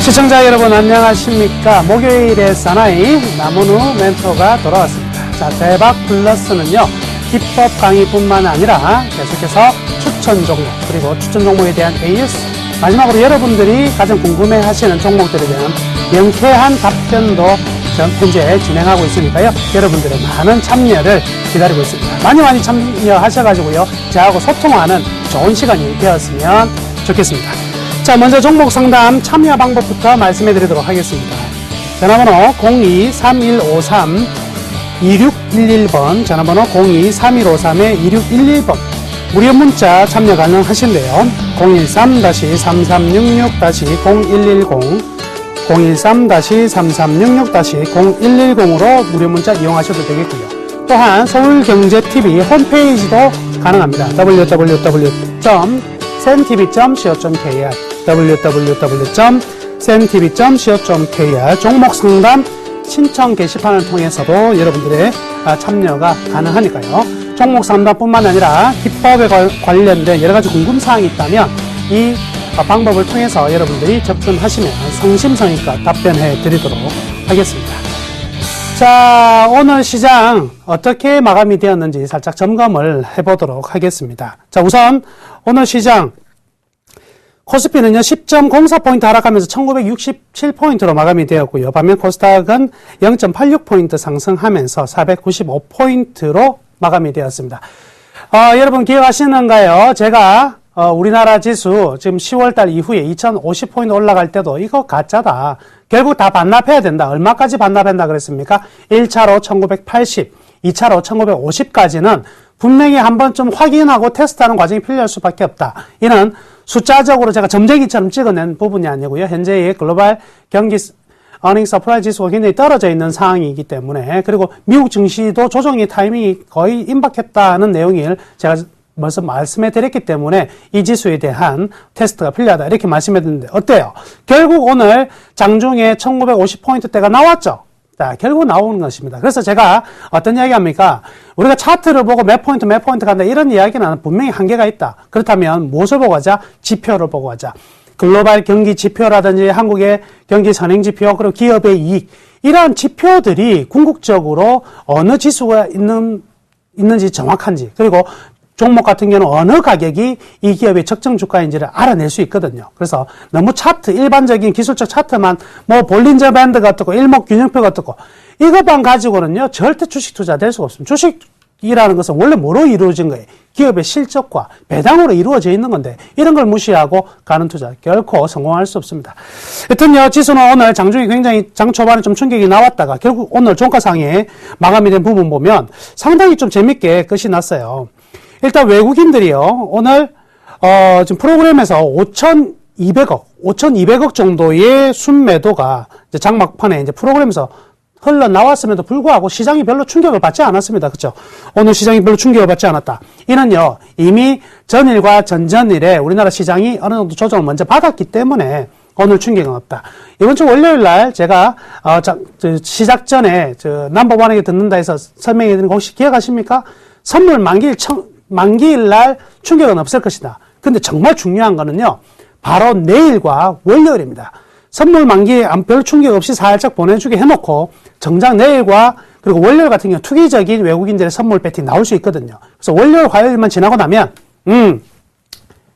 시청자 여러분 안녕하십니까. 목요일의 사나이 남은우 멘토가 돌아왔습니다. 자, 대박 플러스는요, 기법 강의뿐만 아니라 계속해서 추천 종목, 그리고 추천 종목에 대한 AS, 마지막으로 여러분들이 가장 궁금해 하시는 종목들에 대한 명쾌한 답변도 현재 진행하고 있으니까요, 여러분들의 많은 참여를 기다리고 있습니다. 많이 참여하셔가지고요, 저하고 소통하는 좋은 시간이 되었으면 좋겠습니다. 자, 먼저 종목 상담 참여 방법부터 말씀해 드리도록 하겠습니다. 전화번호 02-3153-2611번, 전화번호 02-3153-2611번, 무료 문자 참여 가능하신데요. 013-3366-0110, 013-3366-0110으로 무료 문자 이용하셔도 되겠고요. 또한 서울경제TV 홈페이지도 가능합니다. www.sentv.co.kr www.sentv.co.kr 종목 상담 신청 게시판을 통해서도 여러분들의 참여가 가능하니까요. 종목 상담뿐만 아니라 기법에 관련된 여러 가지 궁금사항이 있다면 이 방법을 통해서 여러분들이 접근하시면 성심성의껏 답변해 드리도록 하겠습니다. 자, 오늘 시장 어떻게 마감이 되었는지 살짝 점검을 해보도록 하겠습니다. 자, 우선 오늘 시장 코스피는요, 10.04포인트 하락하면서 1967포인트로 마감이 되었고요. 반면 코스닥은 0.86포인트 상승하면서 495포인트로 마감이 되었습니다. 여러분 기억하시는가요? 제가 우리나라 지수 지금 10월달 이후에 2050포인트 올라갈 때도 이거 가짜다. 결국 다 반납해야 된다. 얼마까지 반납한다 그랬습니까? 1차로 1980, 2차로 1950까지는 분명히 한번 좀 확인하고 테스트하는 과정이 필요할 수밖에 없다. 이는 숫자적으로 제가 점쟁이처럼 찍어낸 부분이 아니고요. 현재의 글로벌 경기 어닝 서프라이 지수가 굉장히 떨어져 있는 상황이기 때문에, 그리고 미국 증시도 조정의 타이밍이 거의 임박했다는 내용을 제가 벌써 말씀해 드렸기 때문에 이 지수에 대한 테스트가 필요하다 이렇게 말씀해 드렸는데 어때요? 결국 오늘 장중에 1950포인트대가 나왔죠? 자, 결국 나오는 것입니다. 그래서 제가 어떤 이야기 합니까? 우리가 차트를 보고 몇 포인트 간다 이런 이야기는 분명히 한계가 있다. 그렇다면 무엇을 보고 하자? 지표를 보고 하자. 글로벌 경기 지표라든지 한국의 경기 선행 지표, 그리고 기업의 이익, 이러한 지표들이 궁극적으로 어느 지수가 있는지 정확한지, 그리고 종목 같은 경우는 어느 가격이 이 기업의 적정 주가인지를 알아낼 수 있거든요. 그래서 너무 차트, 일반적인 기술적 차트만 뭐 볼린저 밴드가 어떻고 일목균형표가 어떻고 이것만 가지고는요, 절대 주식 투자 될 수가 없습니다. 주식이라는 것은 원래 뭐로 이루어진 거예요? 기업의 실적과 배당으로 이루어져 있는 건데 이런 걸 무시하고 가는 투자 결코 성공할 수 없습니다. 여튼요, 지수는 오늘 장중에 굉장히 장 초반에 좀 충격이 나왔다가 결국 오늘 종가상에 마감이 된 부분 보면 상당히 좀 재밌게 끝이 났어요. 일단 외국인들이요, 오늘 지금 프로그램에서 5,200억 정도의 순매도가 이제 장막판에 이제 프로그램에서 흘러나왔음에도 불구하고 시장이 별로 충격을 받지 않았습니다. 그렇죠? 오늘 시장이 별로 충격을 받지 않았다. 이는요, 이미 전일과 전전일에 우리나라 시장이 어느 정도 조정을 먼저 받았기 때문에 오늘 충격은 없다. 이번 주 월요일 날 제가 시작 전에 넘버원에게 듣는다 해서 설명해 드린 거 혹시 기억하십니까? 선물 만기일 날 충격은 없을 것이다. 근데 정말 중요한 거는요, 바로 내일과 월요일입니다. 선물 만기에 별 충격 없이 살짝 보내주게 해놓고 정작 내일과 그리고 월요일 같은 경우 투기적인 외국인들의 선물 배팅 나올 수 있거든요. 그래서 월요일, 화요일만 지나고 나면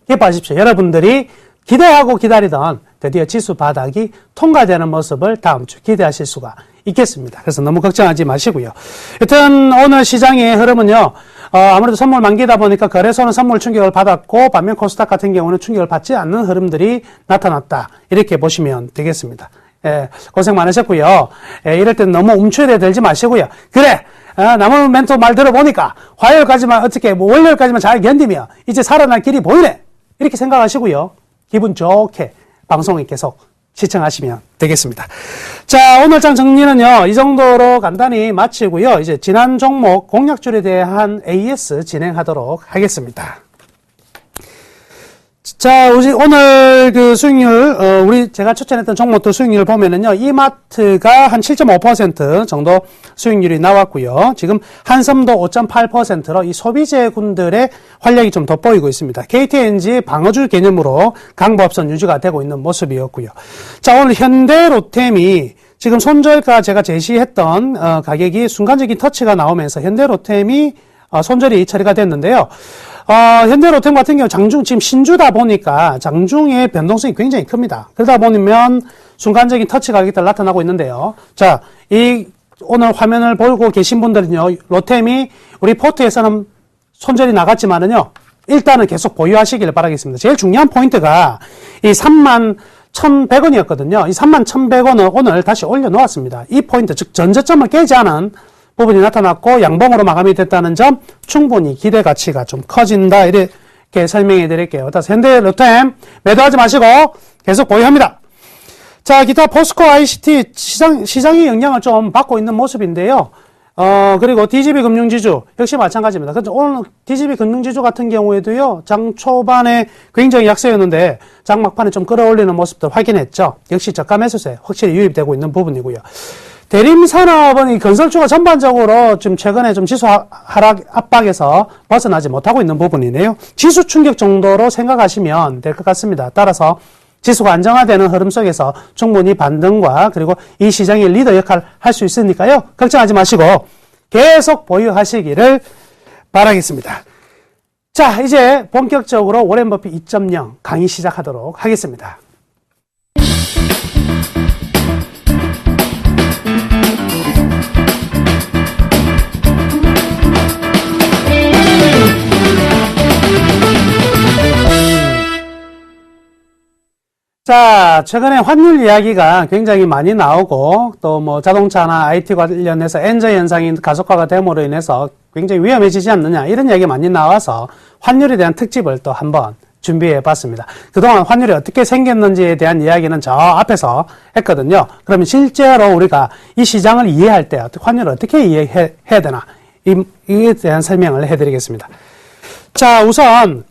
기뻐하십시오. 여러분들이 기대하고 기다리던 드디어 지수 바닥이 통과되는 모습을 다음 주 기대하실 수가 있겠습니다. 그래서 너무 걱정하지 마시고요. 여튼 오늘 시장의 흐름은요, 아무래도 선물 만기다 보니까 거래소는 선물 충격을 받았고 반면 코스닥 같은 경우는 충격을 받지 않는 흐름들이 나타났다. 이렇게 보시면 되겠습니다. 고생 많으셨고요. 이럴 땐 너무 움츠려 들지 마시고요. 그래, 남은 멘토 말 들어보니까 화요일까지만 월요일까지만 잘 견디면 이제 살아날 길이 보이네. 이렇게 생각하시고요. 기분 좋게 방송을 계속 시청하시면 되겠습니다. 자, 오늘 장 정리는요, 이 정도로 간단히 마치고요. 이제 지난 종목 공략줄에 대한 AS 진행하도록 하겠습니다. 자, 오늘 그 수익률, 제가 추천했던 종목들 수익률 보면은요, 이마트가 한 7.5% 정도 수익률이 나왔고요. 지금 한섬도 5.8%로 이 소비재군들의 활약이 좀 돋보이고 있습니다. KTNG 방어주 개념으로 강보합선 유지가 되고 있는 모습이었고요. 자, 오늘 현대로템이 지금 손절가 제가 제시했던, 가격이 순간적인 터치가 나오면서 현대로템이 손절이 처리가 됐는데요. 현대로템 같은 경우 지금 신주다 보니까 장중의 변동성이 굉장히 큽니다. 그러다 보면 순간적인 터치 가격들 나타나고 있는데요. 자, 오늘 화면을 보고 계신 분들은요, 로템이 우리 포트에서는 손절이 나갔지만은요, 일단은 계속 보유하시길 바라겠습니다. 제일 중요한 포인트가 이 31,100원이었거든요. 이 31,100원을 오늘 다시 올려놓았습니다. 이 포인트, 즉, 전저점을 깨지 않은 부분이 나타났고 양봉으로 마감이 됐다는 점 충분히 기대 가치가 좀 커진다 이렇게 설명해 드릴게요. 따라서 현대로템 매도하지 마시고 계속 보유합니다. 자, 기타 포스코 ICT 시장의 영향을 좀 받고 있는 모습인데요. 그리고 DGB 금융지주 역시 마찬가지입니다. 그래서 오늘 DGB 금융지주 같은 경우에도요, 장 초반에 굉장히 약세였는데 장 막판에 좀 끌어올리는 모습도 확인했죠. 역시 저가 매수세 확실히 유입되고 있는 부분이고요. 대림산업은 이 건설주가 전반적으로 좀 최근에 좀 지수 하락 압박에서 벗어나지 못하고 있는 부분이네요. 지수 충격 정도로 생각하시면 될 것 같습니다. 따라서 지수가 안정화되는 흐름 속에서 충분히 반등과 그리고 이 시장의 리더 역할을 할 수 있으니까요. 걱정하지 마시고 계속 보유하시기를 바라겠습니다. 자, 이제 본격적으로 워렌 버핏 2.0 강의 시작하도록 하겠습니다. 자, 최근에 환율 이야기가 굉장히 많이 나오고 또 뭐 자동차나 IT 관련해서 엔저 현상이 가속화가 됨으로 인해서 굉장히 위험해지지 않느냐 이런 이야기 많이 나와서 환율에 대한 특집을 또 한번 준비해 봤습니다. 그동안 환율이 어떻게 생겼는지에 대한 이야기는 저 앞에서 했거든요. 그러면 실제로 우리가 이 시장을 이해할 때 환율을 어떻게 이해해야 되나 이에 대한 설명을 해드리겠습니다. 자, 우선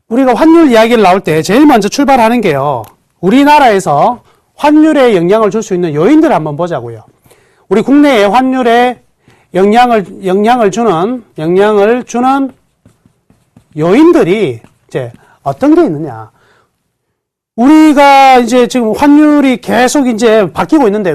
우리가 환율 이야기를 나올 때 제일 먼저 출발하는 게요. 우리나라에서 환율에 영향을 줄 수 있는 요인들을 한번 보자고요. 우리 국내의 환율에 영향을 주는 요인들이 이제 어떤 게 있느냐. 우리가 이제 지금 환율이 계속 이제 바뀌고 있는데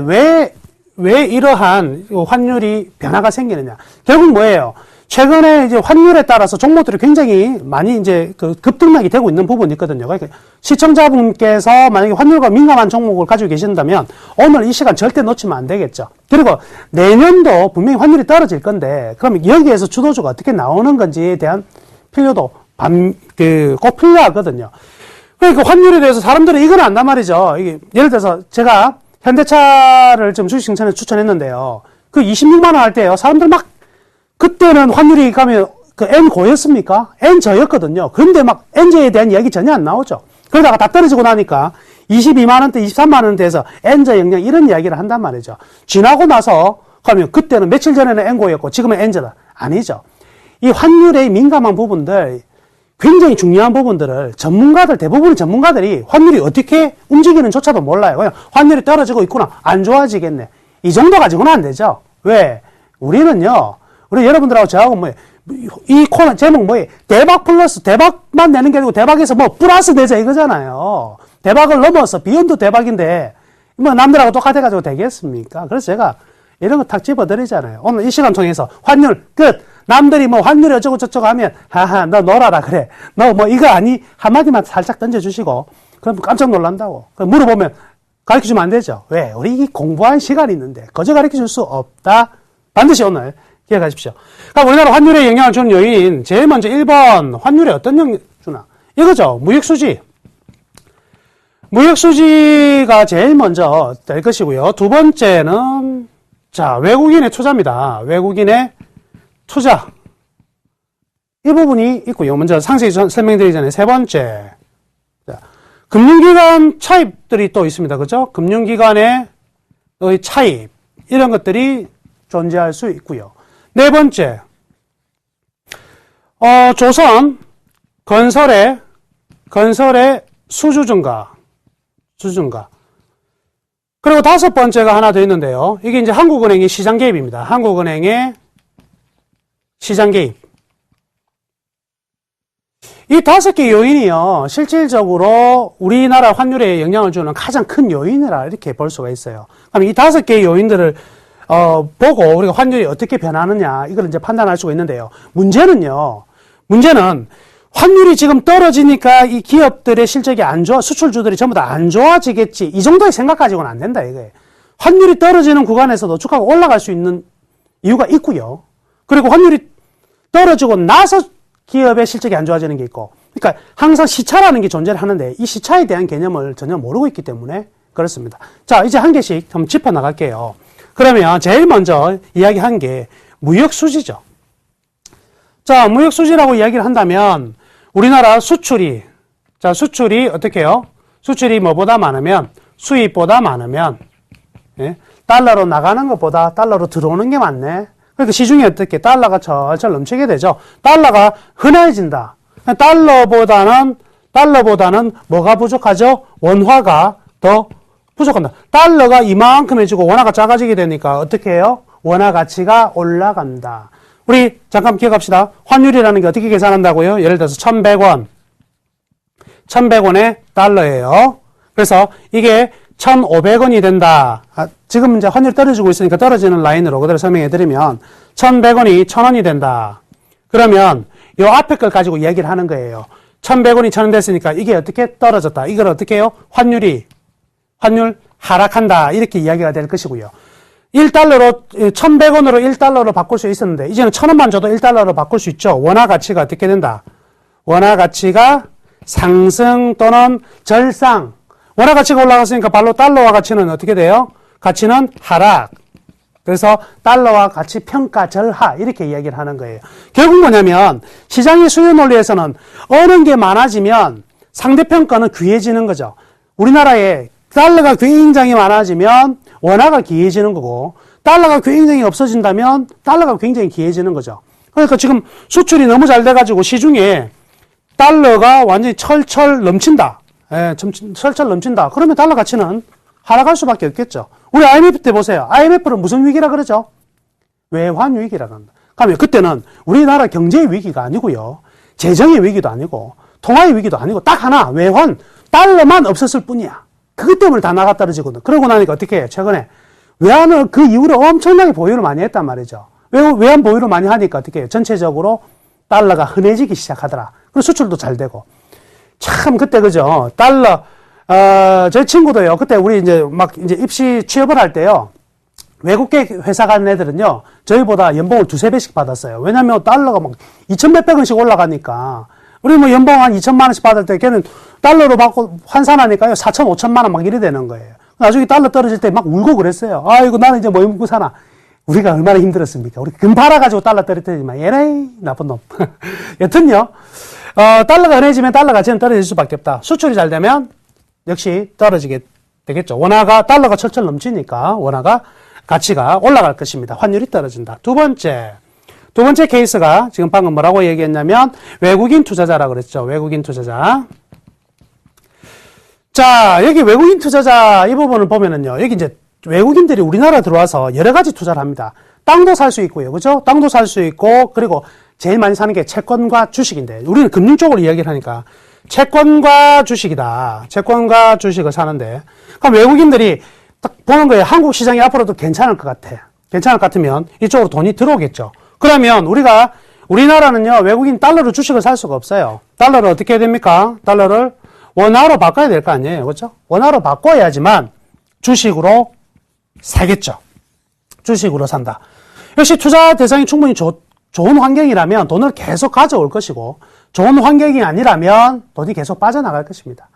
왜 이러한 환율이 변화가 생기느냐. 결국 뭐예요? 최근에 이제 환율에 따라서 종목들이 굉장히 많이 이제 급등락이 되고 있는 부분이 있거든요. 그러니까 시청자분께서 만약에 환율과 민감한 종목을 가지고 계신다면 오늘 이 시간 절대 놓치면 안 되겠죠. 그리고 내년도 분명히 환율이 떨어질 건데 그럼 여기에서 주도주가 어떻게 나오는 건지에 대한 필요도 꼭 필요하거든요. 그러니까 환율에 대해서 사람들은 이건 안단 말이죠. 이게 예를 들어서 제가 현대차를 좀 주식증권에 추천했는데요. 그 26만 원 할 때요. 사람들 막 그때는 환율이 가면 N 고였습니까? N 저였거든요. 그런데 막 N저에 대한 이야기 전혀 안 나오죠. 그러다가 다 떨어지고 나니까 22만원대, 23만원대에서 N저 영향 이런 이야기를 한단 말이죠. 지나고 나서 가면 그때는 며칠 전에는 N 고였고 지금은 N저다. 아니죠. 이 환율에 민감한 부분들, 굉장히 중요한 부분들을 대부분의 전문가들이 환율이 어떻게 움직이는조차도 몰라요. 그냥 환율이 떨어지고 있구나. 안 좋아지겠네. 이 정도 가지고는 안 되죠. 왜? 우리는요. 우리 여러분들하고 저하고 이 코너 제목 대박 플러스 대박만 내는 게 아니고 대박에서 플러스 내자 이거잖아요. 대박을 넘어서 비욘드 대박인데 남들하고 똑같아가지고 되겠습니까? 그래서 제가 이런 거 탁 집어드리잖아요. 오늘 이 시간 통해서 환율 끝. 남들이 환율이 어쩌고 저쩌고 하면 하하 너 놀아라 그래. 너 이거 아니 한마디만 살짝 던져주시고 그럼 깜짝 놀란다고. 물어보면 가르쳐주면 안 되죠. 왜? 우리 공부한 시간이 있는데 거저 가르쳐줄 수 없다. 반드시 오늘 기억하십시오. 그러니까 우리나라 환율에 영향을 주는 요인, 제일 먼저 1번, 환율에 어떤 영향을 주나? 이거죠. 무역수지. 무역수지가 제일 먼저 될 것이고요. 두 번째는, 자, 외국인의 투자입니다. 외국인의 투자. 이 부분이 있고요. 먼저 상세히 설명드리기 전에 세 번째. 자, 금융기관 차입들이 또 있습니다. 그죠? 금융기관의 차입. 이런 것들이 존재할 수 있고요. 네 번째, 조선, 건설의 수주 증가. 그리고 다섯 번째가 하나 더 있는데요. 이게 이제 한국은행의 시장 개입입니다. 한국은행의 시장 개입. 이 다섯 개 요인이요, 실질적으로 우리나라 환율에 영향을 주는 가장 큰 요인이라 이렇게 볼 수가 있어요. 그럼 이 다섯 개의 요인들을 보고 우리가 환율이 어떻게 변하느냐, 이걸 이제 판단할 수가 있는데요. 문제는 환율이 지금 떨어지니까 이 기업들의 실적이 안 좋아, 수출주들이 전부 다 안 좋아지겠지, 이 정도의 생각 가지고는 안 된다, 이거예요. 환율이 떨어지는 구간에서도 주가가 올라갈 수 있는 이유가 있고요. 그리고 환율이 떨어지고 나서 기업의 실적이 안 좋아지는 게 있고, 그러니까 항상 시차라는 게 존재를 하는데 이 시차에 대한 개념을 전혀 모르고 있기 때문에 그렇습니다. 자, 이제 한 개씩 한번 짚어 나갈게요. 그러면 제일 먼저 이야기한 게 무역수지죠. 자, 무역수지라고 이야기를 한다면 우리나라 수출이 어떻게 해요? 수출이 뭐보다 많으면, 수입보다 많으면, 예? 달러로 나가는 것보다 달러로 들어오는 게 많네. 그러니까 시중에 어떻게 달러가 철철 넘치게 되죠. 달러가 흔해진다. 달러보다는 뭐가 부족하죠? 원화가 더 부족한다. 달러가 이만큼 해지고 원화가 작아지게 되니까 어떻게 해요? 원화 가치가 올라간다. 우리 잠깐 기억합시다. 환율이라는 게 어떻게 계산한다고요? 예를 들어서 1,100원. 1,100원의 달러예요. 그래서 이게 1,500원이 된다. 지금 이제 환율 떨어지고 있으니까 떨어지는 라인으로 그대로 설명해 드리면 1,100원이 1,000원이 된다. 그러면 요 앞에 걸 가지고 이야기를 하는 거예요. 1,100원이 1,000원 됐으니까 이게 어떻게 떨어졌다. 이걸 어떻게 해요? 환율 하락한다. 이렇게 이야기가 될 것이고요. 1달러로 1,100원으로 1달러로 바꿀 수 있었는데 이제는 1,000원만 줘도 1달러로 바꿀 수 있죠. 원화 가치가 어떻게 된다? 원화 가치가 상승 또는 절상. 원화 가치가 올라갔으니까 발로 달러와 가치는 어떻게 돼요? 가치는 하락. 그래서 달러와 가치 평가 절하 이렇게 이야기를 하는 거예요. 결국 뭐냐면 시장의 수요 논리에서는 어느 게 많아지면 상대평가는 귀해지는 거죠. 우리나라에 달러가 굉장히 많아지면 원화가 귀해지는 거고, 달러가 굉장히 없어진다면 달러가 굉장히 귀해지는 거죠. 그러니까 지금 수출이 너무 잘 돼가지고 시중에 달러가 완전히 철철 넘친다. 예, 철철 넘친다. 그러면 달러 가치는 하락할 수밖에 없겠죠. 우리 IMF 때 보세요. IMF는 무슨 위기라 그러죠? 외환 위기라고 합니다. 그러면 그때는 우리나라 경제의 위기가 아니고요. 재정의 위기도 아니고 통화의 위기도 아니고 딱 하나, 외환, 달러만 없었을 뿐이야. 그것 때문에 다 나가 떨어지거든. 그러고 나니까 어떻게 해요? 최근에 외환을 그 이후로 엄청나게 보유를 많이 했단 말이죠. 외환 보유를 많이 하니까 어떻게 해요? 전체적으로 달러가 흔해지기 시작하더라. 그리고 수출도 잘 되고. 참 그때 그죠? 달러 제 친구도요. 그때 우리 이제 입시 취업을 할 때요. 외국계 회사 간 애들은요. 저희보다 연봉을 두세 배씩 받았어요. 왜냐면 달러가 막 2,000몇백 원씩 올라가니까. 우리 뭐 연봉 한 2천만 원씩 받을 때 걔는 달러로 받고 환산하니까요. 4천, 5천만 원 막 이래 되는 거예요. 나중에 달러 떨어질 때 막 울고 그랬어요. 아이고 나는 이제 뭐 먹고 사나. 우리가 얼마나 힘들었습니까? 우리 금 팔아가지고 달러 떨어뜨리지만 얘네 나쁜 놈. 여튼요. 달러가 흔해지면 달러 가치는 떨어질 수밖에 없다. 수출이 잘 되면 역시 떨어지게 되겠죠. 달러가 철철 넘치니까 원화가 가치가 올라갈 것입니다. 환율이 떨어진다. 두 번째 케이스가 지금 방금 뭐라고 얘기했냐면 외국인 투자자라고 그랬죠. 외국인 투자자. 자, 여기 외국인 투자자 이 부분을 보면은요. 여기 이제 외국인들이 우리나라 들어와서 여러 가지 투자를 합니다. 땅도 살 수 있고요. 그죠? 땅도 살 수 있고, 그리고 제일 많이 사는 게 채권과 주식인데, 우리는 금융 쪽으로 이야기를 하니까, 채권과 주식이다. 채권과 주식을 사는데, 그럼 외국인들이 딱 보는 거예요. 한국 시장이 앞으로도 괜찮을 것 같아. 괜찮을 것 같으면 이쪽으로 돈이 들어오겠죠. 그러면 우리나라는요, 외국인 달러로 주식을 살 수가 없어요. 달러를 어떻게 해야 됩니까? 달러를 원화로 바꿔야 될 거 아니에요. 그렇죠? 원화로 바꿔야지만 주식으로 사겠죠. 주식으로 산다. 역시 투자 대상이 충분히 좋은 환경이라면 돈을 계속 가져올 것이고, 좋은 환경이 아니라면 돈이 계속 빠져나갈 것입니다.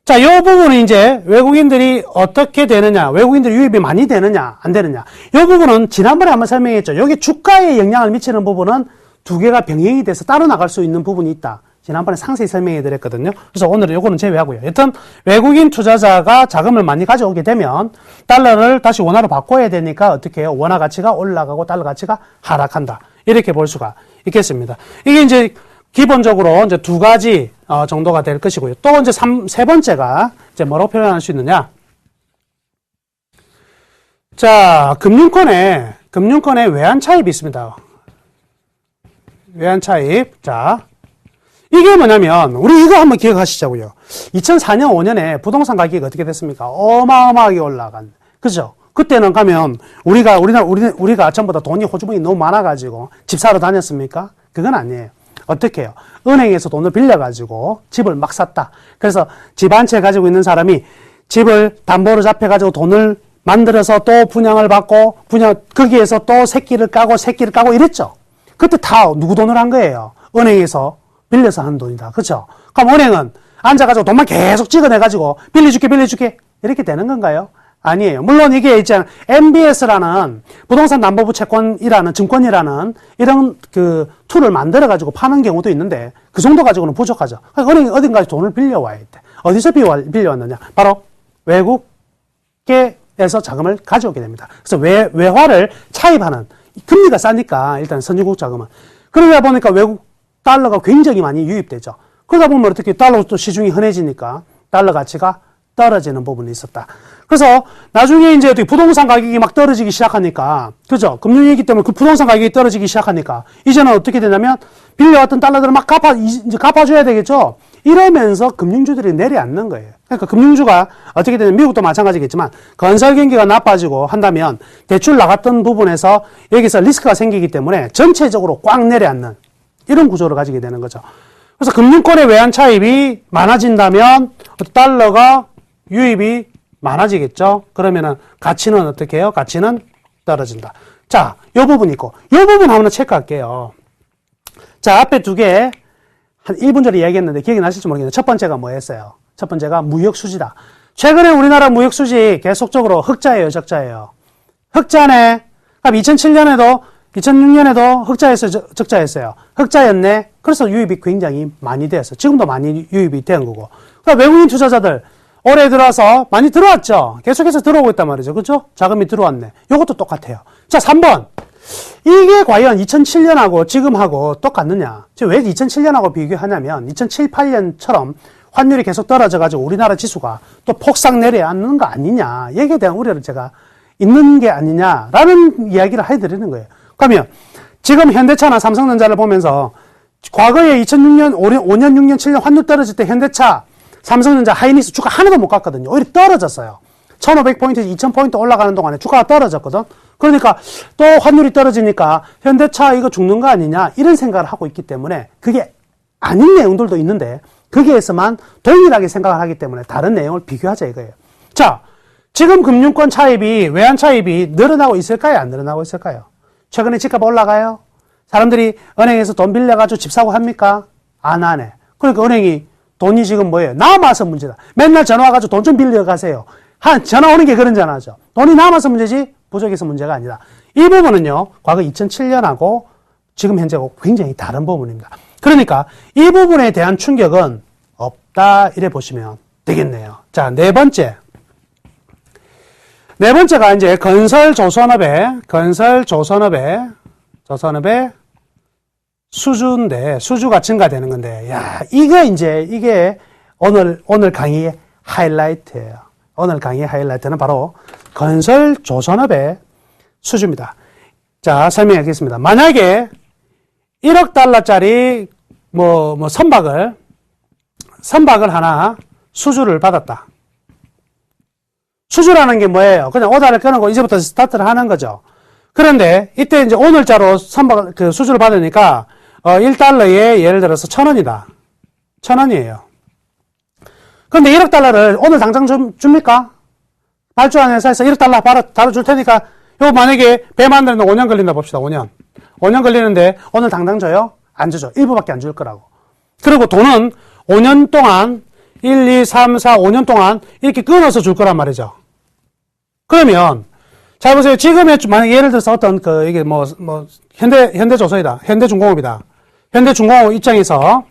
자, 이 부분은 이제 외국인들이 어떻게 되느냐, 외국인들이 유입이 많이 되느냐, 안 되느냐. 이 부분은 지난번에 한번 설명했죠. 여기 주가에 영향을 미치는 부분은 두 개가 병행이 돼서 따로 나갈 수 있는 부분이 있다. 지난번에 상세히 설명해 드렸거든요. 그래서 오늘은 요거는 제외하고요. 여튼 외국인 투자자가 자금을 많이 가져오게 되면 달러를 다시 원화로 바꿔야 되니까 어떻게 해요? 원화 가치가 올라가고 달러 가치가 하락한다. 이렇게 볼 수가 있겠습니다. 이게 이제 기본적으로 이제 두 가지 정도가 될 것이고요. 또 이제 세 번째가 이제 뭐라고 표현할 수 있느냐? 자, 금융권에 외환 차입이 있습니다. 외환 차입. 자, 이게 뭐냐면 우리 이거 한번 기억하시자고요. 2004년 5년에 부동산 가격이 어떻게 됐습니까? 어마어마하게 올라간. 그죠? 그때는 가면 우리가 전부 다 돈이 호주머니 너무 많아가지고 집 사러 다녔습니까? 그건 아니에요. 어떻게 해요? 은행에서 돈을 빌려가지고 집을 막 샀다. 그래서 집 한 채 가지고 있는 사람이 집을 담보로 잡혀가지고 돈을 만들어서 또 분양을 받고 거기에서 또 새끼를 까고 이랬죠. 그때 다 누구 돈을 한 거예요? 은행에서 빌려서 한 돈이다. 그렇죠? 그럼 은행은 앉아가지고 돈만 계속 찍어내가지고 빌려줄게 이렇게 되는 건가요? 아니에요. 물론 이게 이제 MBS라는 부동산 담보부 채권이라는 증권이라는 이런 그 툴을 만들어가지고 파는 경우도 있는데 그 정도 가지고는 부족하죠. 은행이 어딘가에 돈을 빌려와야 돼. 어디서 빌려왔느냐? 바로 외국계에서 자금을 가져오게 됩니다. 그래서 외화를 차입하는 금리가 싸니까 일단 선진국 자금은 그러다 보니까 외국 달러가 굉장히 많이 유입되죠. 그러다 보면 어떻게 달러 또 시중이 흔해지니까 달러 가치가 떨어지는 부분이 있었다. 그래서 나중에 이제 부동산 가격이 막 떨어지기 시작하니까, 그죠? 금융위기 때문에 그 부동산 가격이 떨어지기 시작하니까, 이제는 어떻게 되냐면, 빌려왔던 달러들을 막 이제 갚아줘야 되겠죠? 이러면서 금융주들이 내려앉는 거예요. 그러니까 금융주가 어떻게 되냐면, 미국도 마찬가지겠지만, 건설 경기가 나빠지고 한다면, 대출 나갔던 부분에서 여기서 리스크가 생기기 때문에 전체적으로 꽉 내려앉는 이런 구조를 가지게 되는 거죠. 그래서 금융권의 외환 차입이 많아진다면, 달러가 유입이 많아지겠죠? 그러면은 가치는 어떻게 해요? 가치는 떨어진다. 자, 요 부분 있고, 요 부분 한번 체크할게요. 자, 앞에 두 개, 한 1분 전에 이야기했는데 기억이 나실지 모르겠는데, 첫 번째가 뭐였어요? 첫 번째가 무역수지다. 최근에 우리나라 무역수지 계속적으로 흑자예요, 적자예요? 흑자네. 그럼 2007년에도, 2006년에도 흑자였어요, 적자였어요? 흑자였네. 그래서 유입이 굉장히 많이 되었어요. 지금도 많이 유입이 된 거고. 그러니까 외국인 투자자들, 올해 들어와서 많이 들어왔죠? 계속해서 들어오고 있단 말이죠. 그죠? 자금이 들어왔네. 요것도 똑같아요. 자, 3번. 이게 과연 2007년하고 지금하고 똑같느냐? 왜 2007년하고 비교하냐면 2007, 8년처럼 환율이 계속 떨어져가지고 우리나라 지수가 또 폭삭 내려앉는 거 아니냐? 여기에 대한 우려를 제가 있는 게 아니냐라는 이야기를 해드리는 거예요. 그러면 지금 현대차나 삼성전자를 보면서 과거에 2006년, 5년, 6년, 7년 환율 떨어질 때 현대차, 삼성전자, 하이닉스 주가 하나도 못 갔거든요. 오히려 떨어졌어요. 1500포인트, 2000포인트 올라가는 동안에 주가가 떨어졌거든. 그러니까 또 환율이 떨어지니까 현대차 이거 죽는 거 아니냐 이런 생각을 하고 있기 때문에 그게 아닌 내용들도 있는데 거기에서만 동일하게 생각을 하기 때문에 다른 내용을 비교하자 이거예요. 자, 지금 금융권 차입이 외환 차입이 늘어나고 있을까요? 안 늘어나고 있을까요? 최근에 집값 올라가요? 사람들이 은행에서 돈 빌려가지고 집 사고 합니까? 안 하네. 그러니까 은행이 돈이 지금 뭐예요? 남아서 문제다. 맨날 전화 와가지고 돈 좀 빌려가세요. 전화 오는 게 그런 전화죠. 돈이 남아서 문제지 부족해서 문제가 아니다. 이 부분은요, 과거 2007년하고 지금 현재하고 굉장히 다른 부분입니다. 그러니까 이 부분에 대한 충격은 없다 이래 보시면 되겠네요. 자, 네 번째가 이제 건설조선업의 수주가 증가되는 건데, 야, 이게 오늘 강의의 하이라이트예요. 오늘 강의의 하이라이트는 바로 건설조선업의 수주입니다. 자, 설명하겠습니다. 만약에 1억 달러짜리 선박을 하나 수주를 받았다. 수주라는 게 뭐예요? 그냥 오다를 끊고 이제부터 스타트를 하는 거죠. 그런데 이때 이제 오늘자로 수주를 받으니까 1달러에 예를 들어서 1,000원이다. 1,000원이에요. 근데 1억 달러를 오늘 당장 줍니까? 발주한 회사에서 1억 달러 바로 줄 테니까, 이거 만약에 배 만드는데 5년 걸린다 봅시다, 5년. 5년 걸리는데 오늘 당장 줘요? 안 주죠. 일부밖에 안 줄 거라고. 그리고 돈은 5년 동안, 1, 2, 3, 4, 5년 동안 이렇게 끊어서 줄 거란 말이죠. 그러면, 잘 보세요. 지금의, 만약 예를 들어서 어떤, 이게 현대조선이다. 현대중공업이다. 현대중공업 입장에서,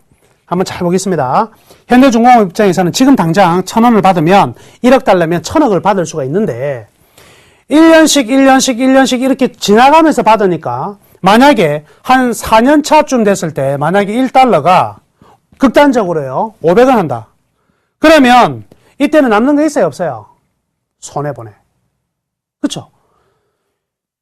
한번 잘 보겠습니다. 현대중공업 입장에서는 지금 당장 1,000원을 받으면 1억 달러면 1,000억을 받을 수가 있는데 1년씩 이렇게 지나가면서 받으니까 만약에 한 4년 차쯤 됐을 때 만약에 1달러가 극단적으로요 500원 한다. 그러면 이때는 남는 거 있어요 없어요? 손해보네. 그쵸?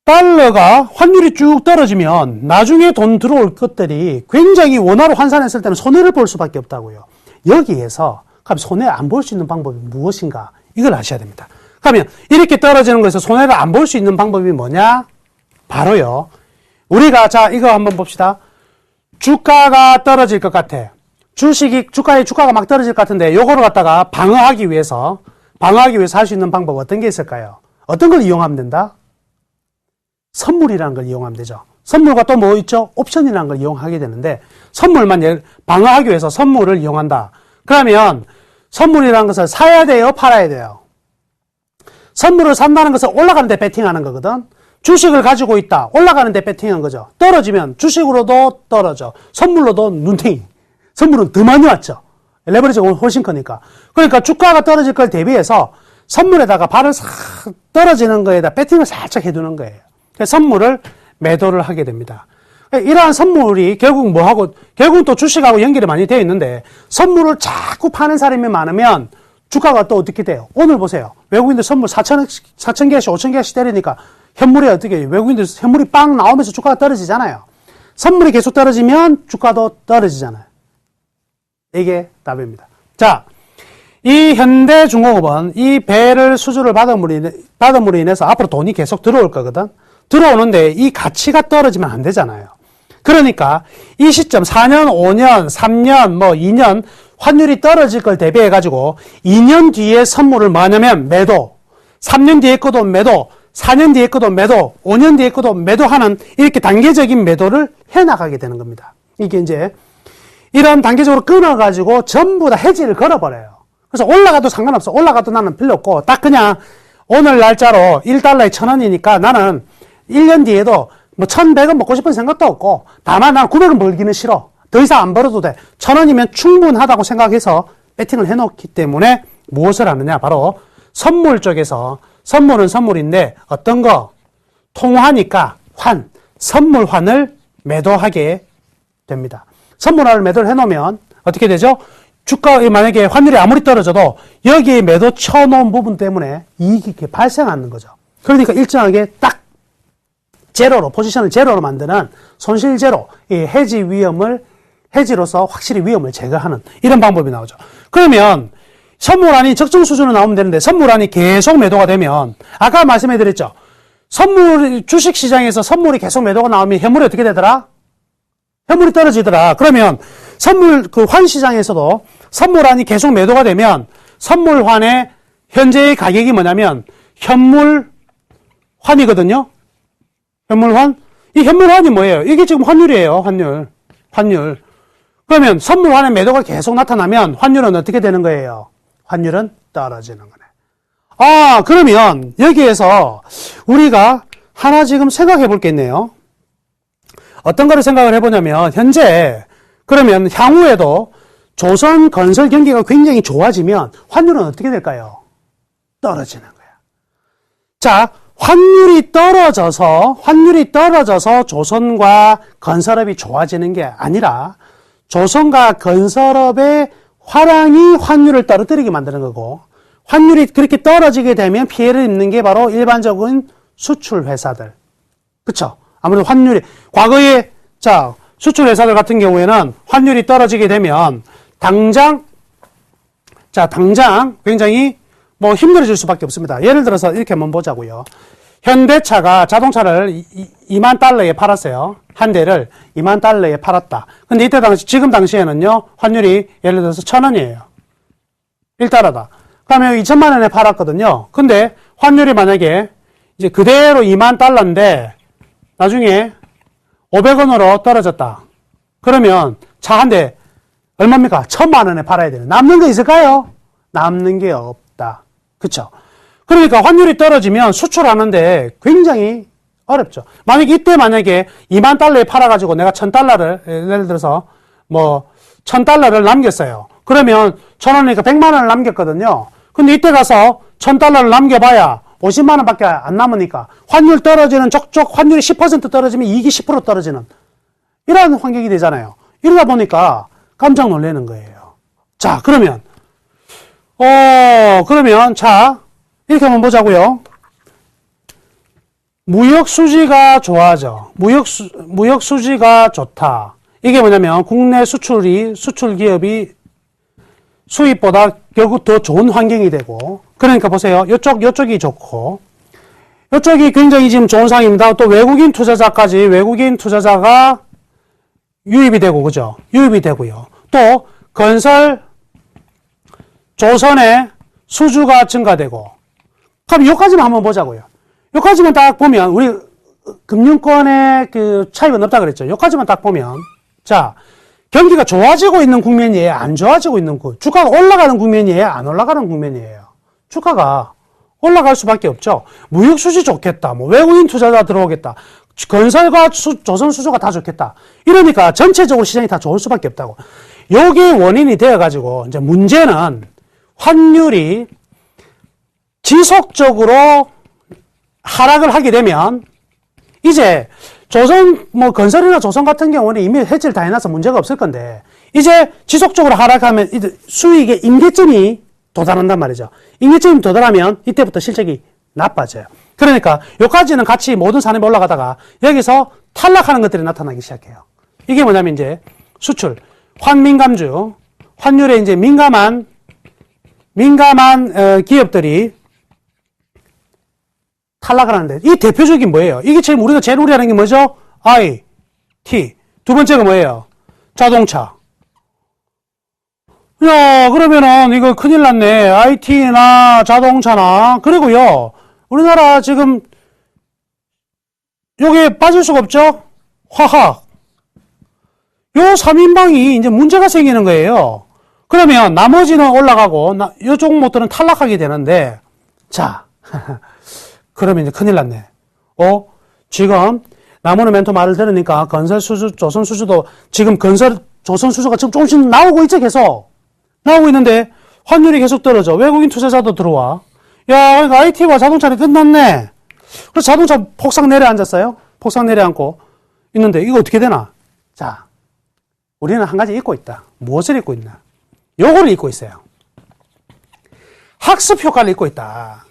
달러가 환율이 쭉 떨어지면 나중에 돈 들어올 것들이 굉장히 원화로 환산했을 때는 손해를 볼 수밖에 없다고요. 여기에서 그럼 손해 안 볼 수 있는 방법이 무엇인가? 이걸 아셔야 됩니다. 그러면 이렇게 떨어지는 것에서 손해를 안 볼 수 있는 방법이 뭐냐? 바로요. 우리가 자 이거 한번 봅시다. 주가가 떨어질 것 같아. 주가가 막 떨어질 것 같은데 요거를 갖다가 방어하기 위해서 할 수 있는 방법 어떤 게 있을까요? 어떤 걸 이용하면 된다? 선물이라는 걸 이용하면 되죠. 선물과 또 뭐 있죠? 옵션이라는 걸 이용하게 되는데 선물만 방어하기 위해서 선물을 이용한다. 그러면 선물이라는 것을 사야 돼요? 팔아야 돼요? 선물을 산다는 것은 올라가는 데 베팅하는 거거든. 주식을 가지고 있다. 올라가는 데 베팅한 거죠. 떨어지면 주식으로도 떨어져. 선물로도 눈탱이. 선물은 더 많이 왔죠. 레버리지가 훨씬 크니까. 그러니까 주가가 떨어질 걸 대비해서 선물에다가 발을 싹 떨어지는 거에다 베팅을 살짝 해두는 거예요. 그래서 선물을 매도를 하게 됩니다. 이러한 선물이 결국 결국은 또 주식하고 연결이 많이 되어 있는데 선물을 자꾸 파는 사람이 많으면 주가가 또 어떻게 돼요? 오늘 보세요. 외국인들 선물 4천 개씩 5천 개씩 때리니까 현물이 어떻게 해요? 외국인들 현물이 빵 나오면서 주가가 떨어지잖아요. 선물이 계속 떨어지면 주가도 떨어지잖아요. 이게 답입니다. 자, 이 현대중공업은 이 배를 수주를 받음으로 인해서 앞으로 돈이 계속 들어올 거거든. 들어오는데 이 가치가 떨어지면 안 되잖아요. 그러니까 이 시점 4년, 5년, 3년, 2년 환율이 떨어질 걸 대비해 가지고 2년 뒤에 선물을 뭐냐면 매도, 3년 뒤에 거도 매도, 4년 뒤에 거도 매도, 5년 뒤에 거도 매도하는 이렇게 단계적인 매도를 해나가게 되는 겁니다. 이게 이제 이런 단계적으로 끊어가지고 전부 다 해지를 걸어버려요. 그래서 올라가도 상관없어. 올라가도 나는 필요 없고 딱 그냥 오늘 날짜로 1달러에 1,000원이니까 나는 1년 뒤에도 1,100원 먹고 싶은 생각도 없고 다만 난 900원 벌기는 싫어. 더 이상 안 벌어도 돼. 1,000원이면 충분하다고 생각해서 배팅을 해놓기 때문에 무엇을 하느냐? 바로 선물 쪽에서 선물은 선물인데 어떤 거? 통화니까 선물환을 매도하게 됩니다. 선물환을 매도를 해놓으면 어떻게 되죠? 주가 만약에 환율이 아무리 떨어져도 여기에 매도 쳐놓은 부분 때문에 이익이 이렇게 발생하는 거죠. 그러니까 일정하게 딱 포지션을 제로로 만드는 손실 제로, 이 해지로서 확실히 위험을 제거하는 이런 방법이 나오죠. 그러면 선물안이 적정 수준으로 나오면 되는데 선물안이 계속 매도가 되면 아까 말씀해드렸죠. 주식시장에서 선물이 계속 매도가 나오면 현물이 어떻게 되더라? 현물이 떨어지더라. 그러면 환시장에서도 선물안이 계속 매도가 되면 선물환의 현재의 가격이 뭐냐면 현물환이거든요. 현물환? 이 현물환이 뭐예요? 이게 지금 환율이에요. 환율. 그러면 선물환의 매도가 계속 나타나면 환율은 어떻게 되는 거예요? 환율은 떨어지는 거네. 그러면 여기에서 우리가 하나 지금 생각해 볼 게 있네요. 어떤 거를 생각을 해보냐면 현재 그러면 향후에도 조선 건설 경기가 굉장히 좋아지면 환율은 어떻게 될까요? 떨어지는 거야. 자, 환율이 떨어져서 조선과 건설업이 좋아지는 게 아니라 조선과 건설업의 화랑이 환율을 떨어뜨리게 만드는 거고 환율이 그렇게 떨어지게 되면 피해를 입는 게 바로 일반적인 수출 회사들. 그쵸? 아무래도 환율이 과거에 수출 회사들 같은 경우에는 환율이 떨어지게 되면 당장 굉장히 힘들어질 수밖에 없습니다. 예를 들어서 이렇게 한번 보자고요. 현대차가 자동차를 2만 달러에 팔았어요. 한 대를 2만 달러에 팔았다. 근데 지금 당시에는요, 환율이 예를 들어서 1,000원이에요. 1달러다. 그러면 2천만 원에 팔았거든요. 근데 환율이 만약에 이제 그대로 2만 달러인데 나중에 500원으로 떨어졌다. 그러면 차 한 대 얼마입니까? 1,000만 원에 팔아야 되는. 남는 거 있을까요? 남는 게 없다. 그쵸? 그러니까 환율이 떨어지면 수출하는데 굉장히 어렵죠. 만약에 2만 달러에 팔아가지고 내가 1,000달러를, 예를 들어서 1,000달러를 남겼어요. 그러면 1,000원이니까 100만 원을 남겼거든요. 근데 이때 가서 1,000달러를 남겨봐야 50만 원밖에 안 남으니까 환율 떨어지는 족족 환율이 10% 떨어지면 이익이 10% 떨어지는 이런 환경이 되잖아요. 이러다 보니까 깜짝 놀라는 거예요. 자, 그러면 자, 이렇게 한번 보자고요. 무역 수지가 좋아져. 무역 수지가 좋다. 이게 뭐냐면 국내 수출 기업이 수입보다 결국 더 좋은 환경이 되고, 그러니까 보세요. 요쪽이 좋고, 요쪽이 굉장히 지금 좋은 상황입니다. 또 외국인 투자자가 유입이 되고, 그죠? 유입이 되고요. 또 건설, 조선의 수주가 증가되고, 그럼 여기까지만 한번 보자고요. 여기까지만 딱 보면, 우리 금융권의 그 차이가 없다 그랬죠. 여기까지만 딱 보면, 자, 경기가 좋아지고 있는 국면이에요? 안 좋아지고 있는 주가가 올라가는 국면이에요? 안 올라가는 국면이에요? 주가가 올라갈 수밖에 없죠. 무역 수지 좋겠다. 뭐 외국인 투자자 들어오겠다. 건설과 조선 수주가 다 좋겠다. 이러니까 전체적으로 시장이 다 좋을 수밖에 없다고. 요게 원인이 되어가지고 이제 문제는 환율이 지속적으로 하락을 하게 되면 이제 건설이나 조선 같은 경우는 이미 해지를 다 해놔서 문제가 없을 건데, 이제 지속적으로 하락하면 이제 수익의 임계점이 도달한단 말이죠. 임계점이 도달하면 이때부터 실적이 나빠져요. 그러니까 여기까지는 같이 모든 산업이 올라가다가 여기서 탈락하는 것들이 나타나기 시작해요. 이게 뭐냐면 이제 수출, 환민감주, 환율에 이제 민감한 기업들이 탈락을 하는데, 이 대표적인 뭐예요? 이게 우리가 제일 우려하는 게 뭐죠? IT. 두 번째가 뭐예요? 자동차. 야, 그러면은 이거 큰일 났네. IT나 자동차나, 그리고요, 우리나라 지금 요게 빠질 수가 없죠? 화학. 요 3인방이 이제 문제가 생기는 거예요. 그러면 나머지는 올라가고 요 종목들은 탈락하게 되는데, 자, 그러면 이제 큰일 났네. 지금 나무는 멘토 말을 들으니까 건설 수주, 조선 수주도 지금 조선 수주가 지금 조금씩 나오고 있죠, 계속. 나오고 있는데 환율이 계속 떨어져. 외국인 투자자도 들어와. 야, 그러니까 IT와 자동차는 끝났네. 그래서 자동차 폭삭 내려앉았어요. 폭삭 내려앉고 있는데 이거 어떻게 되나? 자, 우리는 한 가지 잊고 있다. 무엇을 잊고 있나? 요거를 잊고 있어요. 학습 효과를 잊고 있다.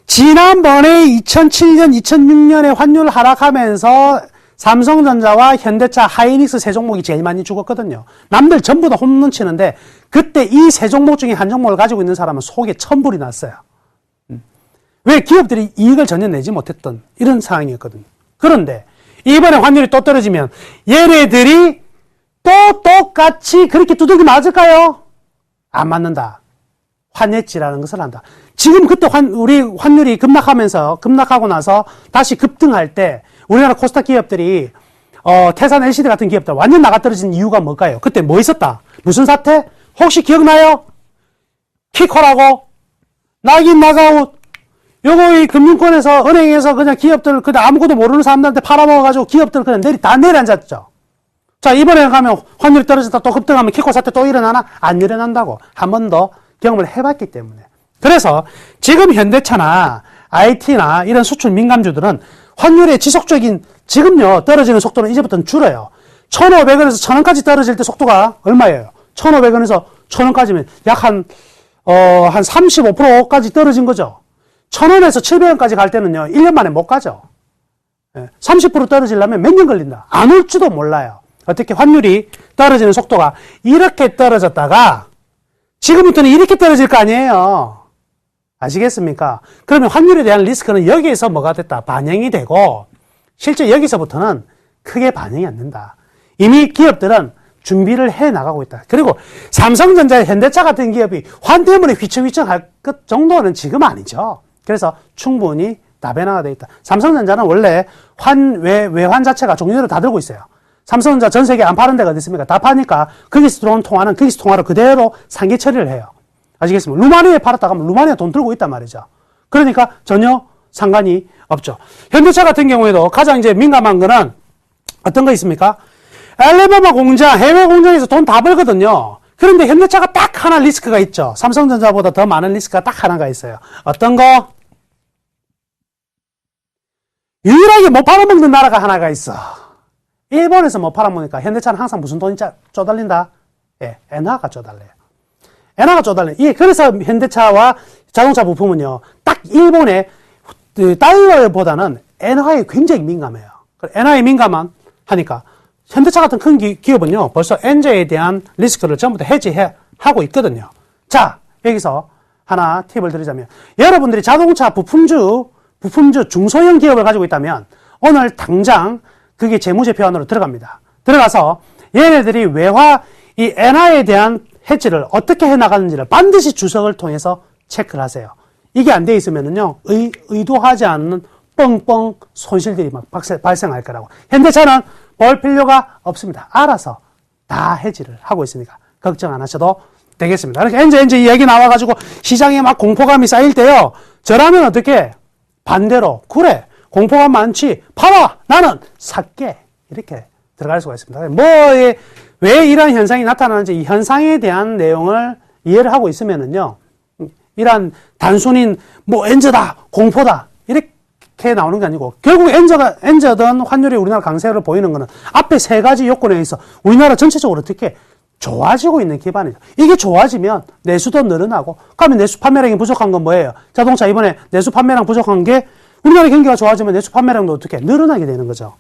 지난번에 2007년, 2006년에 환율 하락하면서 삼성전자와 현대차, 하이닉스 세 종목이 제일 많이 죽었거든요. 남들 전부 다 홈런 치는데 그때 이 세 종목 중에 한 종목을 가지고 있는 사람은 속에 천불이 났어요. 왜? 기업들이 이익을 전혀 내지 못했던 이런 상황이었거든요. 그런데 이번에 환율이 또 떨어지면 얘네들이 또 똑같이 그렇게 두들기 맞을까요? 안 맞는다. 환해지라는 것을 한다. 지금 그때 우리 환율이 급락하고 나서 다시 급등할 때 우리나라 코스닥 기업들이 태산 LCD 같은 기업들 완전 나가 떨어진 이유가 뭘까요? 그때 뭐 있었다? 무슨 사태? 혹시 기억나요? 키코라고 낙인 나가웃. 요거 이 금융권에서 은행에서 그냥 기업들 그냥 아무것도 모르는 사람들한테 팔아먹어가지고 기업들 그냥 다 내려앉았죠. 자, 이번에 가면 환율이 떨어졌다 또 급등하면 키코 사태 또 일어나나? 안 일어난다고 한 번 더 경험을 해봤기 때문에. 그래서 지금 현대차나 IT나 이런 수출 민감주들은 환율의 지속적인 지금요 떨어지는 속도는 이제부터는 줄어요. 1,500원에서 1,000원까지 떨어질 때 속도가 얼마예요? 1,500원에서 1,000원까지면 약 한 35%까지 떨어진 거죠. 1,000원에서 700원까지 갈 때는요 1년 만에 못 가죠. 30% 떨어지려면 몇 년 걸린다. 안 올지도 몰라요. 어떻게 환율이 떨어지는 속도가 이렇게 떨어졌다가 지금부터는 이렇게 떨어질 거 아니에요. 아시겠습니까? 그러면 환율에 대한 리스크는 여기에서 뭐가 됐다? 반영이 되고 실제 여기서부터는 크게 반영이 안 된다. 이미 기업들은 준비를 해 나가고 있다. 그리고 삼성전자, 현대차 같은 기업이 환 때문에 휘청휘청할 것 정도는 지금 아니죠. 그래서 충분히 다변화가 되어 있다. 삼성전자는 원래 외환 자체가 종류를 다 들고 있어요. 삼성전자 전 세계 안 파는 데가 어디 있습니까? 다 파니까 거기서 들어온 통화는 거기서 통화로 그대로 상계 처리를 해요. 아시겠습니까? 루마니아에 팔았다 가면 루마니아 돈 들고 있단 말이죠. 그러니까 전혀 상관이 없죠. 현대차 같은 경우에도 가장 이제 민감한 거는 어떤 거 있습니까? 알래바마 공장, 해외 공장에서 돈 다 벌거든요. 그런데 현대차가 딱 하나 리스크가 있죠. 삼성전자보다 더 많은 리스크가 딱 하나가 있어요. 어떤 거? 유일하게 못 팔아먹는 나라가 하나가 있어. 일본에서 못 팔아먹으니까 현대차는 항상 무슨 돈이 쪼달린다? 예, 엔화가 쪼달려요. 엔화가 쪼달려요. 예, 그래서 현대차와 자동차 부품은요, 딱 일본의 달러보다는 엔화에 굉장히 민감해요. 엔화에 민감한 하니까 현대차 같은 큰 기업은요, 벌써 엔저에 대한 리스크를 전부 다 해지하고 있거든요. 자, 여기서 하나 팁을 드리자면, 여러분들이 자동차 부품주 중소형 기업을 가지고 있다면, 오늘 당장 그게 재무제표 안으로 들어갑니다. 들어가서 얘네들이 이 엔화에 대한 해지를 어떻게 해나가는지를 반드시 주석을 통해서 체크를 하세요. 이게 안 돼 있으면은요, 의도하지 않는 뻥뻥 손실들이 막 발생할 거라고. 현대차는 볼 필요가 없습니다. 알아서 다 해지를 하고 있으니까 걱정 안 하셔도 되겠습니다. 그러니까 이제 이 얘기 나와가지고 시장에 막 공포감이 쌓일 때요, 저라면 어떻게? 반대로, 그래, 공포감 많지, 팔아! 나는 살게! 이렇게 들어갈 수가 있습니다. 왜 이런 현상이 나타나는지 이 현상에 대한 내용을 이해를 하고 있으면은요, 이런 단순히 엔저다, 공포다, 이렇게 나오는 게 아니고, 결국 엔저든 환율이 우리나라 강세를 보이는 거는 앞에 세 가지 요건에 의해서 우리나라 전체적으로 어떻게 좋아지고 있는 기반이죠. 이게 좋아지면 내수도 늘어나고, 그러면 내수 판매량이 부족한 건 뭐예요? 자동차 이번에 내수 판매량 부족한 게 우리나라 경기가 좋아지면 내수 판매량도 어떻게 늘어나게 되는 거죠.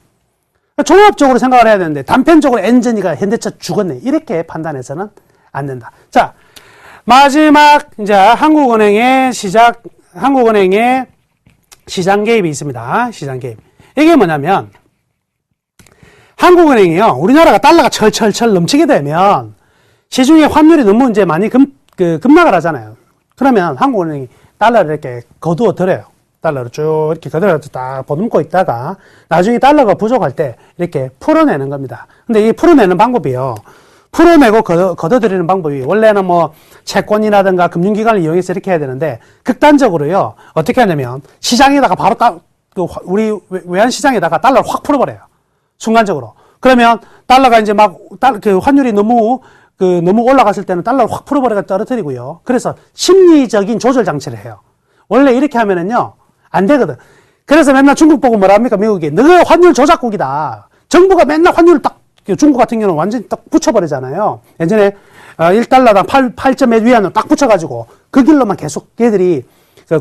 종합적으로 생각을 해야 되는데 단편적으로 엔저니가 현대차 죽었네 이렇게 판단해서는 안 된다. 자, 마지막 이제 한국은행의 시장 개입이 있습니다. 시장 개입. 이게 뭐냐면 한국은행이요, 우리나라가 달러가 철철철 넘치게 되면 시중에 환율이 너무 이제 많이 급락을 하잖아요. 그러면 한국은행이 달러를 이렇게 거두어 들여요. 달러를 쭉 이렇게 그대로 딱 보듬고 있다가 나중에 달러가 부족할 때 이렇게 풀어내는 겁니다. 근데 이 풀어내는 방법이요, 풀어내고 걷어들이는 방법이 원래는 채권이라든가 금융기관을 이용해서 이렇게 해야 되는데 극단적으로요, 어떻게 하냐면 시장에다가 바로 우리 외환시장에다가 달러를 확 풀어버려요. 순간적으로. 그러면 달러가 이제 환율이 너무 올라갔을 때는 달러를 확 풀어버려가 떨어뜨리고요. 그래서 심리적인 조절 장치를 해요. 원래 이렇게 하면은요, 안 되거든. 그래서 맨날 중국 보고 뭐라 합니까? 미국이. 너가 환율 조작국이다. 정부가 맨날 환율을 중국 같은 경우는 완전히 딱 붙여버리잖아요. 예전에 1달러당 8점 위안을 딱 붙여가지고 그 길로만 계속 얘들이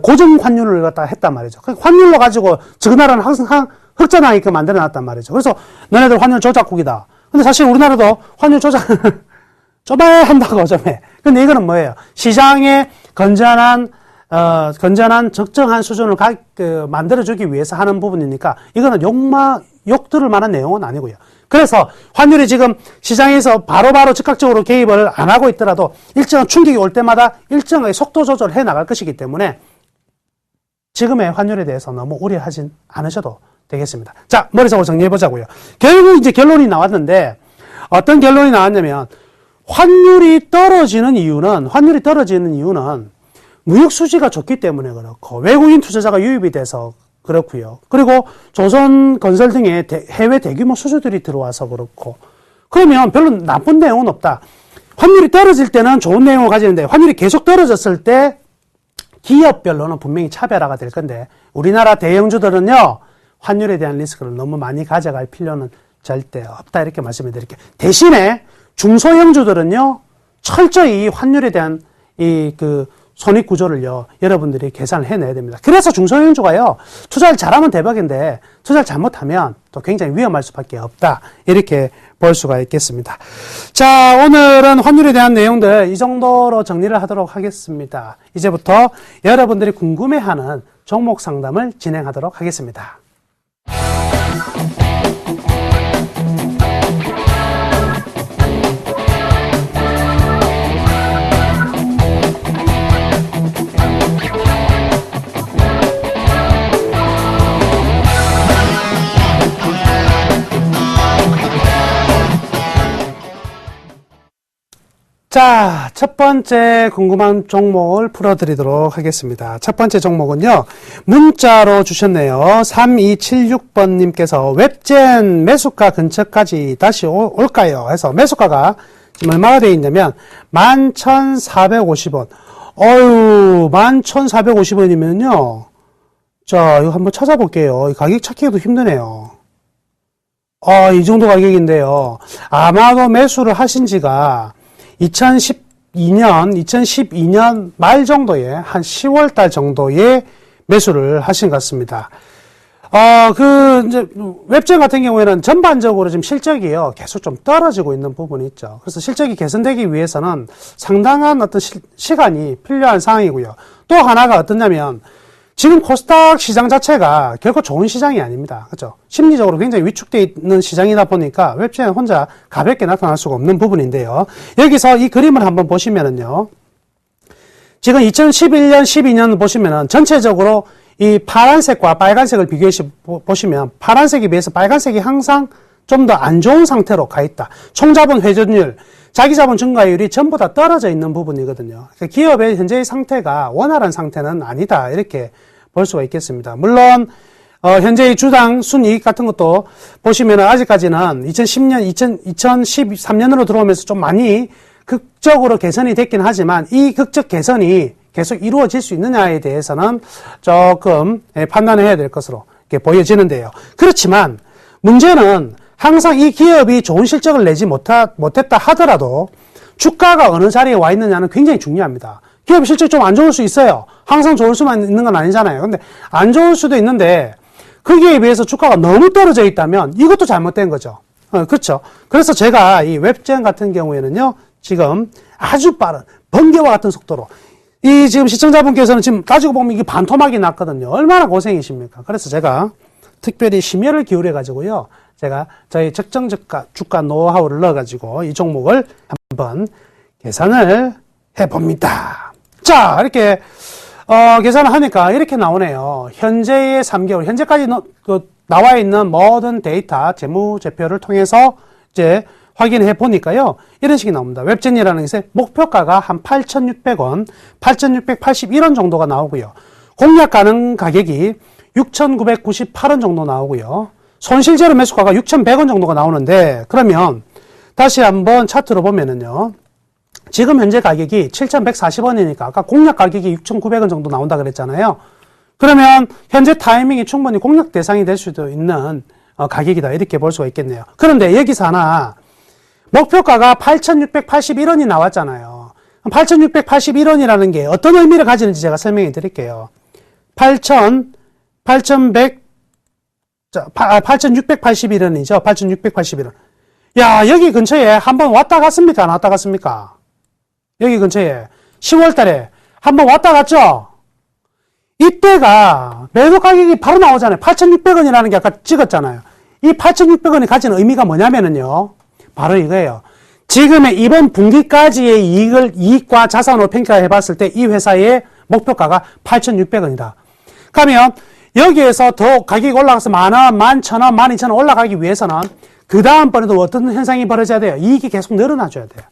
고정 환율을 갖다 했단 말이죠. 환율로 가지고 저 나라는 항상 흑자나게끔 만들어놨단 말이죠. 그래서 너네들 환율 조작국이다. 근데 사실 우리나라도 환율 조작 좀 한다고 좀 해. 근데 이거는 뭐예요? 시장에 건전한 적정한 수준을 만들어주기 위해서 하는 부분이니까 이거는 욕 들을 만한 내용은 아니고요. 그래서 환율이 지금 시장에서 바로바로 즉각적으로 개입을 안 하고 있더라도 일정한 충격이 올 때마다 일정하게 속도 조절을 해 나갈 것이기 때문에 지금의 환율에 대해서 너무 우려하진 않으셔도 되겠습니다. 자, 머릿속으로 정리해 보자고요. 결국 이제 결론이 나왔는데 어떤 결론이 나왔냐면 환율이 떨어지는 이유는 무역 수지가 좋기 때문에 그렇고 외국인 투자자가 유입이 돼서 그렇고요. 그리고 조선 건설 등의 해외 대규모 수주들이 들어와서 그렇고, 그러면 별로 나쁜 내용은 없다. 환율이 떨어질 때는 좋은 내용을 가지는데 환율이 계속 떨어졌을 때 기업별로는 분명히 차별화가 될 건데 우리나라 대형주들은요, 환율에 대한 리스크를 너무 많이 가져갈 필요는 절대 없다 이렇게 말씀을 드릴게요. 대신에 중소형주들은요, 철저히 이 환율에 대한 손익 구조를요, 여러분들이 계산을 해내야 됩니다. 그래서 중소형주가요, 투자를 잘하면 대박인데 투자를 잘못하면 또 굉장히 위험할 수밖에 없다 이렇게 볼 수가 있겠습니다. 자, 오늘은 환율에 대한 내용들 이 정도로 정리를 하도록 하겠습니다. 이제부터 여러분들이 궁금해하는 종목 상담을 진행하도록 하겠습니다. 자, 첫 번째 궁금한 종목을 풀어드리도록 하겠습니다. 첫 번째 종목은요, 문자로 주셨네요. 3276번님께서 웹젠 매수가 근처까지 다시 올까요? 해서 매수가가 지금 얼마가 되어 있냐면 11,450원. 11,450원이면요, 자, 이거 한번 찾아볼게요. 이 가격 찾기도 힘드네요. 이 정도 가격인데요. 아마도 매수를 하신 지가 2012년 말 정도에, 한 10월 달 정도에 매수를 하신 것 같습니다. 이제, 웹젠 같은 경우에는 전반적으로 지금 실적이요, 계속 좀 떨어지고 있는 부분이 있죠. 그래서 실적이 개선되기 위해서는 상당한 어떤 시간이 필요한 상황이고요. 또 하나가 어떠냐면, 지금 코스닥 시장 자체가 결코 좋은 시장이 아닙니다. 그죠? 심리적으로 굉장히 위축되어 있는 시장이다 보니까 웹젠 혼자 가볍게 나타날 수가 없는 부분인데요. 여기서 이 그림을 한번 보시면은요. 지금 2011년, 12년 보시면은 전체적으로 이 파란색과 빨간색을 비교해서 보시면 파란색에 비해서 빨간색이 항상 좀 더 안 좋은 상태로 가 있다. 총자본 회전율, 자기자본 증가율이 전부 다 떨어져 있는 부분이거든요. 그러니까 기업의 현재의 상태가 원활한 상태는 아니다. 이렇게 볼 수가 있겠습니다. 물론 현재의 주당 순이익 같은 것도 보시면 아직까지는 2013년으로 들어오면서 좀 많이 극적으로 개선이 됐긴 하지만 이 극적 개선이 계속 이루어질 수 있느냐에 대해서는 조금 판단을 해야 될 것으로 이렇게 보여지는데요. 그렇지만 문제는 항상 이 기업이 좋은 실적을 내지 못했다 하더라도 주가가 어느 자리에 와 있느냐는 굉장히 중요합니다. 기업 실적이 좀 안 좋을 수 있어요. 항상 좋을 수만 있는 건 아니잖아요. 근데 안 좋을 수도 있는데 거기에 비해서 주가가 너무 떨어져 있다면 이것도 잘못된 거죠. 그렇죠. 그래서 제가 이 웹젠 같은 경우에는요, 지금 아주 빠른 번개와 같은 속도로 이 지금 시청자분께서는 지금 따지고 보면 이게 반토막이 났거든요. 얼마나 고생이십니까? 그래서 제가 특별히 심혈을 기울여 가지고요, 제가 저희 적정 주가 노하우를 넣어 가지고 이 종목을 한번 계산을 해봅니다. 자, 이렇게 계산을 하니까 이렇게 나오네요. 현재의 3개월, 현재까지 나와 있는 모든 데이터, 재무제표를 통해서 이제 확인해 보니까요, 이런 식이 나옵니다. 웹젠이라는 것에 목표가가 한 8,600원, 8,681원 정도가 나오고요. 공략 가능 가격이 6,998원 정도 나오고요. 손실제로 매수가가 6,100원 정도가 나오는데, 그러면 다시 한번 차트로 보면은요, 지금 현재 가격이 7,140원이니까 아까 공략 가격이 6,900원 정도 나온다 그랬잖아요. 그러면 현재 타이밍이 충분히 공략 대상이 될 수도 있는 가격이다, 이렇게 볼 수가 있겠네요. 그런데 여기서 하나, 목표가가 8,681원이 나왔잖아요. 8,681원이라는 게 어떤 의미를 가지는지 제가 설명해 드릴게요. 8,681원이죠. 8,681원. 야, 여기 근처에 한번 왔다 갔습니까? 안 왔다 갔습니까? 여기 근처에 10월 달에 한번 왔다 갔죠? 이때가 매도 가격이 바로 나오잖아요. 8,600원이라는 게 아까 찍었잖아요. 이 8,600원이 가지는 의미가 뭐냐면은요, 바로 이거예요. 지금의 이번 분기까지의 이익과 자산으로 평가해 봤을 때 이 회사의 목표가가 8,600원이다. 그러면 여기에서 더 가격이 올라가서 10,000원, 11,000원, 12,000원 올라가기 위해서는 그 다음번에도 어떤 현상이 벌어져야 돼요? 이익이 계속 늘어나줘야 돼요.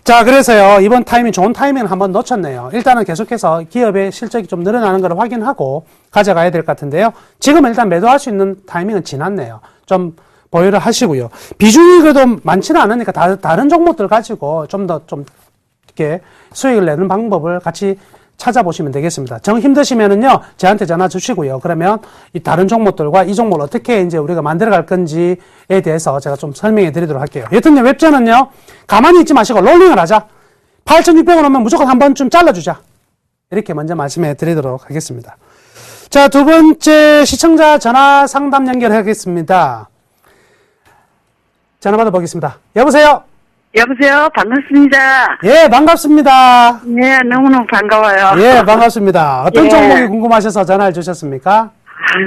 자, 그래서요, 이번 타이밍, 좋은 타이밍을 한번 놓쳤네요. 일단은 계속해서 기업의 실적이 좀 늘어나는 걸 확인하고 가져가야 될 것 같은데요. 지금 일단 매도할 수 있는 타이밍은 지났네요. 좀 보유를 하시고요. 비중이 그래도 많지는 않으니까 다른 종목들 가지고 좀 이렇게 수익을 내는 방법을 같이 찾아보시면 되겠습니다. 정 힘드시면은요, 저한테 전화 주시고요. 그러면 이 다른 종목들과 이 종목을 어떻게 이제 우리가 만들어 갈 건지에 대해서 제가 좀 설명해 드리도록 할게요. 여튼 웹젠은요, 가만히 있지 마시고 롤링을 하자. 8,600원 오면 무조건 한 번쯤 잘라주자. 이렇게 먼저 말씀해 드리도록 하겠습니다. 자, 두 번째 시청자 전화 상담 연결하겠습니다. 전화 받아보겠습니다. 여보세요? 여보세요? 반갑습니다. 예, 반갑습니다. 예, 너무너무 반가워요. 예, 반갑습니다. 어떤 예. 종목이 궁금하셔서 전화를 주셨습니까?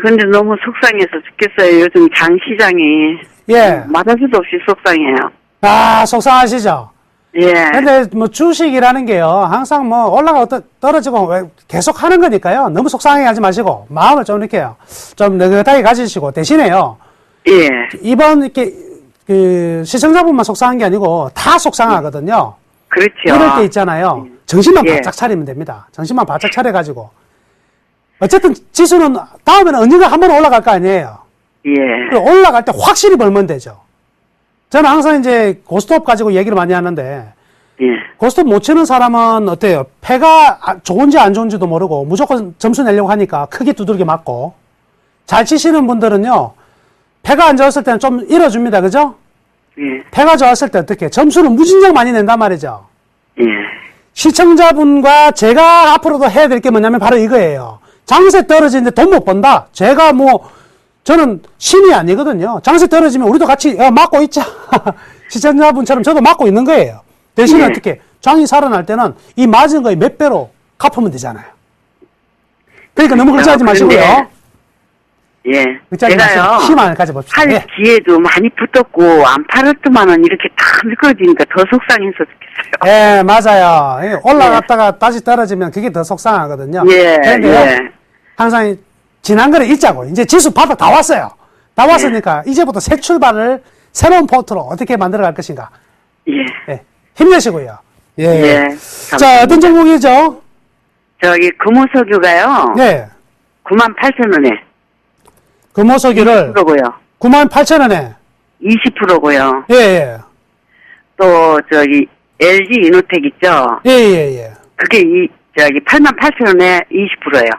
근데 너무 속상해서 죽겠어요. 요즘 장시장이. 예. 말할 수도 없이 속상해요. 아, 속상하시죠? 예. 근데 뭐 주식이라는 게요, 항상 뭐 올라가고 떨어지고 계속 하는 거니까요. 너무 속상해 하지 마시고, 마음을 좀 이렇게요, 좀 느긋하게 가지시고, 대신에요, 예. 이번 이렇게 시청자분만 속상한 게 아니고 다 속상하거든요. 그렇죠. 이럴 때 있잖아요. 정신만 예. 바짝 차리면 됩니다. 정신만 바짝 차려가지고. 어쨌든 지수는 다음에는 언젠가 한 번 올라갈 거 아니에요. 예. 올라갈 때 확실히 벌면 되죠. 저는 항상 이제 고스톱 가지고 얘기를 많이 하는데, 예. 고스톱 못 치는 사람은 어때요? 패가 좋은지 안 좋은지도 모르고 무조건 점수 내려고 하니까 크게 두들겨 맞고, 잘 치시는 분들은요, 패가 안 좋았을 때는 좀 잃어줍니다. 그죠? 예. 패가 좋았을 때 어떻게? 점수는 무진장 많이 낸단 말이죠. 예. 시청자분과 제가 앞으로도 해야 될 게 뭐냐면 바로 이거예요. 장세 떨어지는데 돈 못 번다? 제가 저는 신이 아니거든요. 장세 떨어지면 우리도 같이 맞고 있자. 시청자분처럼 저도 맞고 있는 거예요. 대신에 예. 어떻게? 장이 살아날 때는 이 맞은 거에 몇 배로 갚으면 되잖아요. 그러니까 너무 걱정하지 마시고요. 예. 걱정하지 제가요. 마시고 힘을 가져봅시다. 팔 예. 뒤에도 많이 붙었고, 안 팔았더만은 이렇게 다 미끄러지니까 더 속상해서 죽겠어요. 예, 맞아요. 예, 올라갔다가 다시 떨어지면 그게 더 속상하거든요. 예. 그런데요, 예. 항상 지난 거를 잊자고. 이제 지수 바닥 다 왔어요. 다 왔으니까 이제부터 새 출발을 새로운 포트로 어떻게 만들어 갈 것인가. 예. 예, 힘내시고요. 예. 예. 자, 어떤 종목이죠? 저기, 금호석유가요. 네. 98,000원에. 금호석유를 10%고요. 98,000원에. 20%고요. 예, 예. 또, 저기, LG 이노텍 있죠? 예, 예, 예. 그게 88,000원에 20%예요.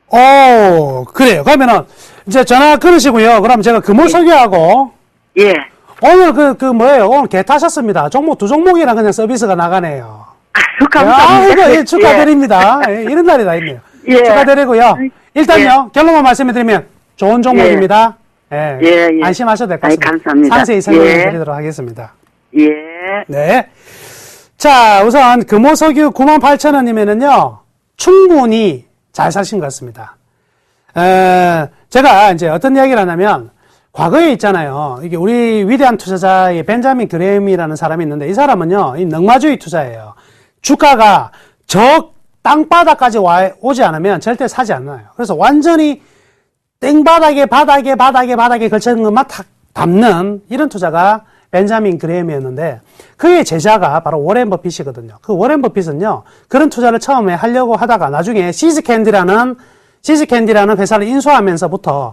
오, 그래요. 그러면은, 이제 전화 끊으시고요. 그럼 제가 금호석유하고, 예. 오늘 뭐예요? 오늘 개 타셨습니다. 종목 두 종목이나 그냥 서비스가 나가네요. 아유, 감사합니다. 야, 이거, 예, 축하드립니다. 예, 이런 날이 다 있네요. 예. 축하드리고요. 일단요, 결론만 말씀드리면 좋은 종목입니다. 예. 예, 예. 안심하셔도 될 것 아이, 같습니다. 감사합니다. 상세히 설명해 예. 드리도록 하겠습니다. 예. 네. 자, 우선 금호석유 98,000원이면은요, 충분히 잘 사신 것 같습니다. 제가 이제 어떤 이야기를 하냐면, 과거에 있잖아요. 이게 우리 위대한 투자자의 벤자민 그레임이라는 사람이 있는데, 이 사람은요, 이 넉마주의 투자예요. 주가가 땅바닥까지 오지 않으면 절대 사지 않아요. 그래서 완전히 땡바닥에 바닥에 걸쳐있는 것만 탁 담는 이런 투자가 벤자민 그레임이었는데, 그의 제자가 바로 워렌 버핏이거든요. 그 워렌 버핏은요, 그런 투자를 처음에 하려고 하다가 나중에 시즈캔디라는 회사를 인수하면서부터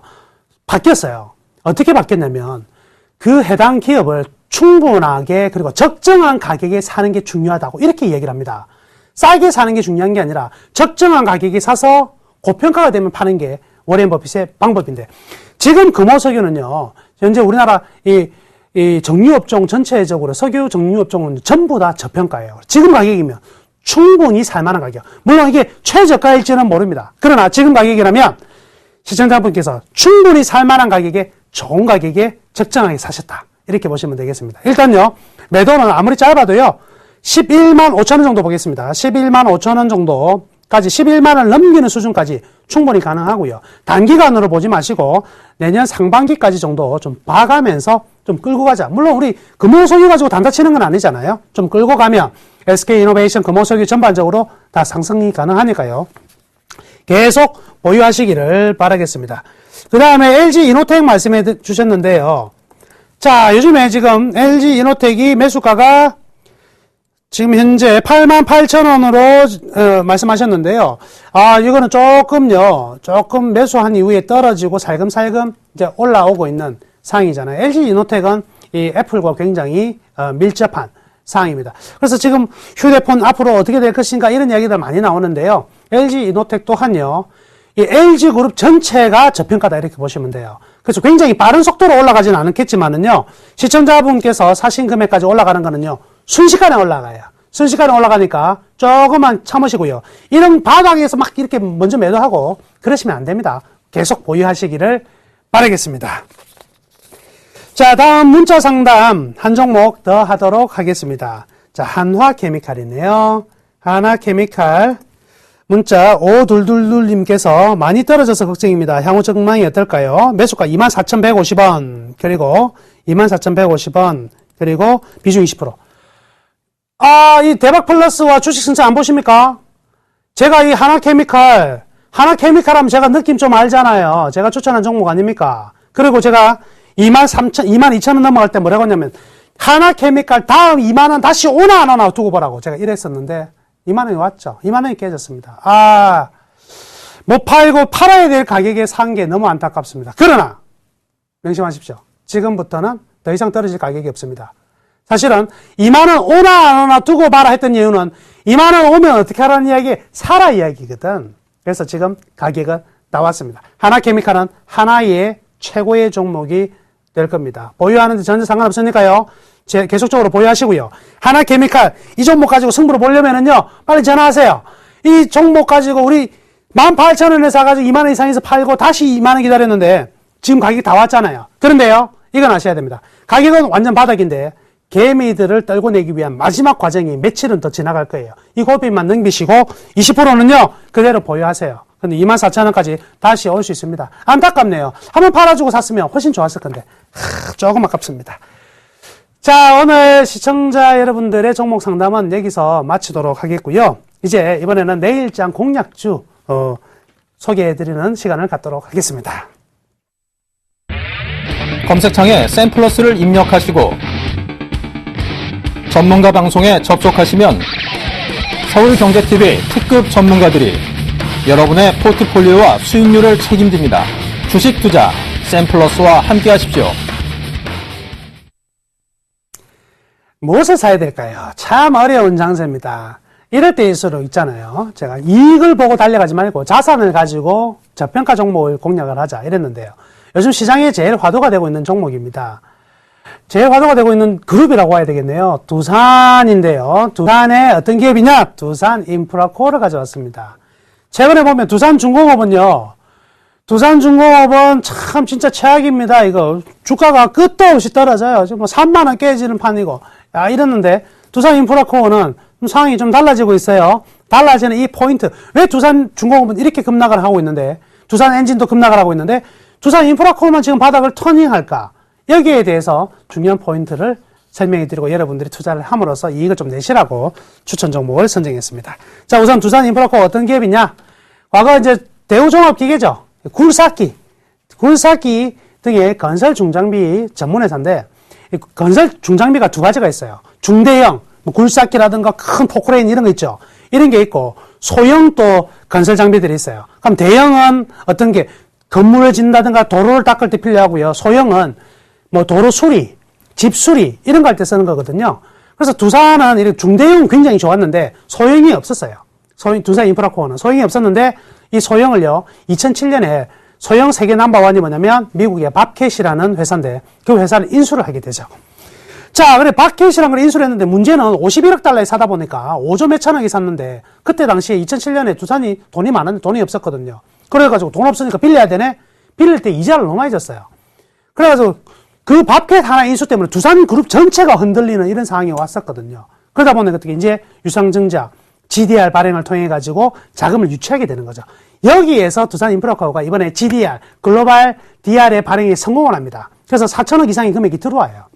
바뀌었어요. 어떻게 바뀌었냐면, 그 해당 기업을 충분하게 그리고 적정한 가격에 사는 게 중요하다고 이렇게 얘기를 합니다. 싸게 사는 게 중요한 게 아니라 적정한 가격에 사서 고평가가 되면 파는 게 워렌 버핏의 방법인데, 지금 금호석유는요, 현재 우리나라 이 정유업종 전체적으로 석유 정유업종은 전부 다 저평가예요. 지금 가격이면 충분히 살만한 가격. 물론 이게 최저가일지는 모릅니다. 그러나 지금 가격이라면 시청자분께서 충분히 살만한 가격에 좋은 가격에 적정하게 사셨다. 이렇게 보시면 되겠습니다. 일단요, 매도는 아무리 짧아도요, 11만 5천원 정도 보겠습니다. 11만 5천원 정도까지, 11만을 넘기는 수준까지 충분히 가능하고요. 단기간으로 보지 마시고 내년 상반기까지 정도 좀 봐가면서 좀 끌고 가자. 물론 우리 금호석유 가지고 단타 치는 건 아니잖아요. 좀 끌고 가면 SK이노베이션, 금호석유 전반적으로 다 상승이 가능하니까요. 계속 보유하시기를 바라겠습니다. 그 다음에 LG 이노텍 말씀해 주셨는데요. 자, 요즘에 지금 LG 이노텍이 매수가가 지금 현재 88,000원으로 말씀하셨는데요. 이거는 조금 매수한 이후에 떨어지고 살금살금 이제 올라오고 있는 상황이잖아요. LG 이노텍은 이 애플과 굉장히 밀접한 상황입니다. 그래서 지금 휴대폰 앞으로 어떻게 될 것인가 이런 이야기들 많이 나오는데요. LG 이노텍 또한요, 이 LG 그룹 전체가 저평가다 이렇게 보시면 돼요. 그래서 굉장히 빠른 속도로 올라가지는 않겠지만은요, 시청자분께서 사신 금액까지 올라가는 거는요, 순식간에 올라가요. 순식간에 올라가니까 조금만 참으시고요. 이런 바닥에서 막 이렇게 먼저 매도하고 그러시면 안 됩니다. 계속 보유하시기를 바라겠습니다. 자, 다음 문자 상담 한 종목 더 하도록 하겠습니다. 자, 한화케미칼이네요. 한화케미칼 문자 5222님께서 많이 떨어져서 걱정입니다. 향후 전망이 어떨까요? 매수가 24,150원, 그리고 24,150원, 그리고 비중 20%. 이 대박 플러스와 주식 승차 안 보십니까? 제가 이 한화케미칼 하면 제가 느낌 좀 알잖아요. 제가 추천한 종목 아닙니까? 그리고 제가 22,000원 넘어갈 때 뭐라고 했냐면, 한화케미칼 다음 2만원 다시 오나 안 오나 두고 보라고 제가 이랬었는데, 2만원이 왔죠. 2만원이 깨졌습니다. 못 팔고 팔아야 될 가격에 산 게 너무 안타깝습니다. 그러나, 명심하십시오. 지금부터는 더 이상 떨어질 가격이 없습니다. 사실은 2만원 오나 안 오나 두고 봐라 했던 이유는 2만원 오면 어떻게 하라는 이야기, 사라 이야기거든. 그래서 지금 가격은 나왔습니다. 하나케미칼은 하나의 최고의 종목이 될 겁니다. 보유하는데 전혀 상관없으니까요. 계속적으로 보유하시고요. 하나케미칼 이 종목 가지고 승부를 보려면은요, 빨리 전화하세요. 이 종목 가지고 우리 18,000원에 사가지고 2만원 이상에서 팔고 다시 2만원 기다렸는데 지금 가격이 다 왔잖아요. 그런데요, 이건 아셔야 됩니다. 가격은 완전 바닥인데 개미들을 떨궈내기 위한 마지막 과정이 며칠은 더 지나갈 거예요. 이 고비만 넘기시고 20%는요 그대로 보유하세요. 근데 24,000원까지 다시 올 수 있습니다. 안타깝네요. 한번 팔아주고 샀으면 훨씬 좋았을 건데 조금 아깝습니다. 자, 오늘 시청자 여러분들의 종목 상담은 여기서 마치도록 하겠고요. 이제 이번에는 내일장 공략주 소개해드리는 시간을 갖도록 하겠습니다. 검색창에 샘플러스를 입력하시고 전문가 방송에 접속하시면 서울경제TV 특급 전문가들이 여러분의 포트폴리오와 수익률을 책임집니다. 주식 투자 샘플러스와 함께 하십시오. 무엇을 사야 될까요? 참 어려운 장세입니다. 이럴 때일수록 있잖아요. 제가 이익을 보고 달려가지 말고 자산을 가지고 저평가 종목을 공략을 하자 이랬는데요. 요즘 시장에 제일 화두가 되고 있는 종목입니다. 제일 화두가 되고 있는 그룹이라고 해야 되겠네요. 두산인데요. 두산의 어떤 기업이냐? 두산인프라코어를 가져왔습니다. 최근에 보면 두산중공업은요. 두산중공업은 참 진짜 최악입니다. 이거 주가가 끝도 없이 떨어져요. 지금 뭐 3만원 깨지는 판이고 이랬는데 두산인프라코어는 상황이 좀 달라지고 있어요. 달라지는 이 포인트. 왜 두산중공업은 이렇게 급락을 하고 있는데 두산엔진도 급락을 하고 있는데 두산인프라코어만 지금 바닥을 터닝할까? 여기에 대해서 중요한 포인트를 설명해 드리고 여러분들이 투자를 함으로써 이익을 좀 내시라고 추천 종목을 선정했습니다. 자, 우선 두산인프라코어 어떤 기업이냐? 과거 이제 대우종합기계죠. 굴삭기 등의 건설 중장비 전문 회사인데 건설 중장비가 두 가지가 있어요. 중대형 뭐 굴삭기라든가 큰 포크레인 이런 거 있죠. 이런 게 있고 소형 또 건설 장비들이 있어요. 그럼 대형은 어떤 게 건물을 짓는다든가 도로를 닦을 때 필요하고요. 소형은 뭐 도로 수리, 집 수리 이런 거 할 때 쓰는 거거든요. 그래서 두산은 이렇게 중대형 굉장히 좋았는데 소형이 없었어요. 두산 인프라코어는 소형이 없었는데 이 소형을요 2007년에 소형 세계 넘버원이 뭐냐면 미국의 밥캣이라는 회사인데 그 회사를 인수를 하게 되죠. 자, 그래 밥캣이라는 걸 인수를 했는데 문제는 51억 달러에 사다 보니까 5조 몇천억이 샀는데 그때 당시에 2007년에 두산이 돈이 많았는데 돈이 없었거든요. 그래가지고 돈 없으니까 빌려야 되네. 빌릴 때 이자를 너무 많이 줬어요. 그래가지고 그 밥캣 하나 인수 때문에 두산그룹 전체가 흔들리는 이런 상황이 왔었거든요. 그러다 보니까 어떻게 이제 유상증자, GDR 발행을 통해 가지고 자금을 유치하게 되는 거죠. 여기에서 두산인프라코어가 이번에 GDR, 글로벌 DR의 발행에 성공을 합니다. 그래서 4천억 이상의 금액이 들어와요.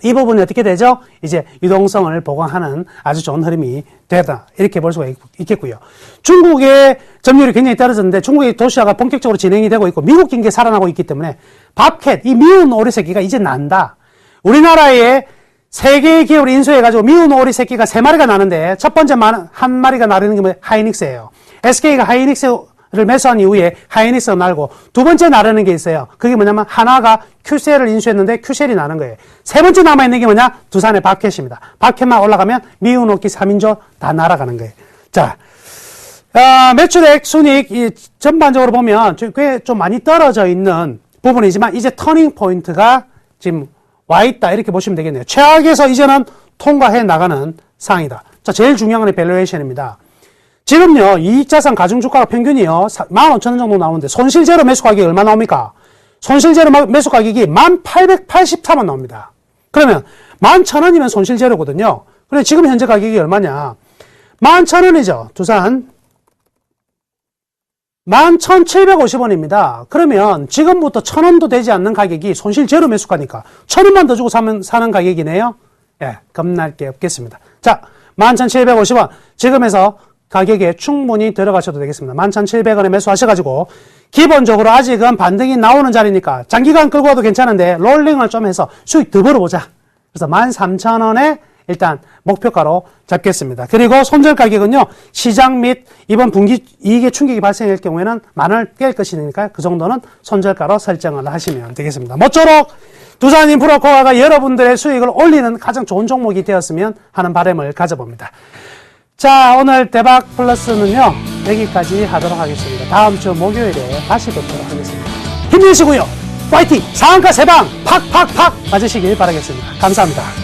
이 부분이 어떻게 되죠? 이제 유동성을 보강하는 아주 좋은 흐름이 되다. 이렇게 볼 수가 있겠고요. 중국의 점유율이 굉장히 떨어졌는데 중국의 도시화가 본격적으로 진행이 되고 있고 미국 경기가 살아나고 있기 때문에 밥캣, 이 미운 오리 새끼가 이제 난다. 우리나라에 세 개의 기업을 인수해가지고 미운 오리 새끼가 3마리가 나는데 첫 번째 한 마리가 나르는 게 하이닉스예요. SK가 하이닉스를 매수한 이후에 하이닉스가 날고 두 번째 나르는 게 있어요. 그게 뭐냐면 하나가 큐셀을 인수했는데 큐셀이 나는 거예요. 세 번째 남아있는 게 뭐냐? 두산의 밥캣입니다. 밥캣만 올라가면 미운 오기 3인조 다 날아가는 거예요. 자, 매출액, 순이익 전반적으로 보면 꽤 좀 많이 떨어져 있는 부분이지만 이제 터닝 포인트가 지금 와 있다 이렇게 보시면 되겠네요. 최악에서 이제는 통과해 나가는 상황이다. 자, 제일 중요한 건 밸류에이션입니다. 지금요 이익자산 가중주가가 평균이요 15,000원 정도 나오는데 손실제로 매수 가격이 얼마 나옵니까? 손실제로 매수 가격이 1,883원 나옵니다. 그러면 11,000원이면 손실제로거든요. 그래 지금 현재 가격이 얼마냐? 11,000원이죠. 두산 11,750원입니다. 그러면 지금부터 1,000원도 되지 않는 가격이 손실 제로 매수가니까 1,000원만 더 주고 사는 가격이네요. 예, 겁날 게 없겠습니다. 자, 11,750원. 지금에서 가격에 충분히 들어가셔도 되겠습니다. 11,700원에 매수하셔가지고 기본적으로 아직은 반등이 나오는 자리니까 장기간 끌고 와도 괜찮은데 롤링을 좀 해서 수익 더 벌어보자. 그래서 13,000원에 일단 목표가로 잡겠습니다. 그리고 손절 가격은요, 시장 및 이번 분기 이익의 충격이 발생할 경우에는 10,000원을 깰 것이니까 그 정도는 손절가로 설정을 하시면 되겠습니다. 모쪼록 두산인 브로커가 여러분들의 수익을 올리는 가장 좋은 종목이 되었으면 하는 바람을 가져봅니다. 자, 오늘 대박 플러스는요, 여기까지 하도록 하겠습니다. 다음 주 목요일에 다시 뵙도록 하겠습니다. 힘내시고요. 파이팅! 상한가 3방 팍팍팍 맞으시길 바라겠습니다. 감사합니다.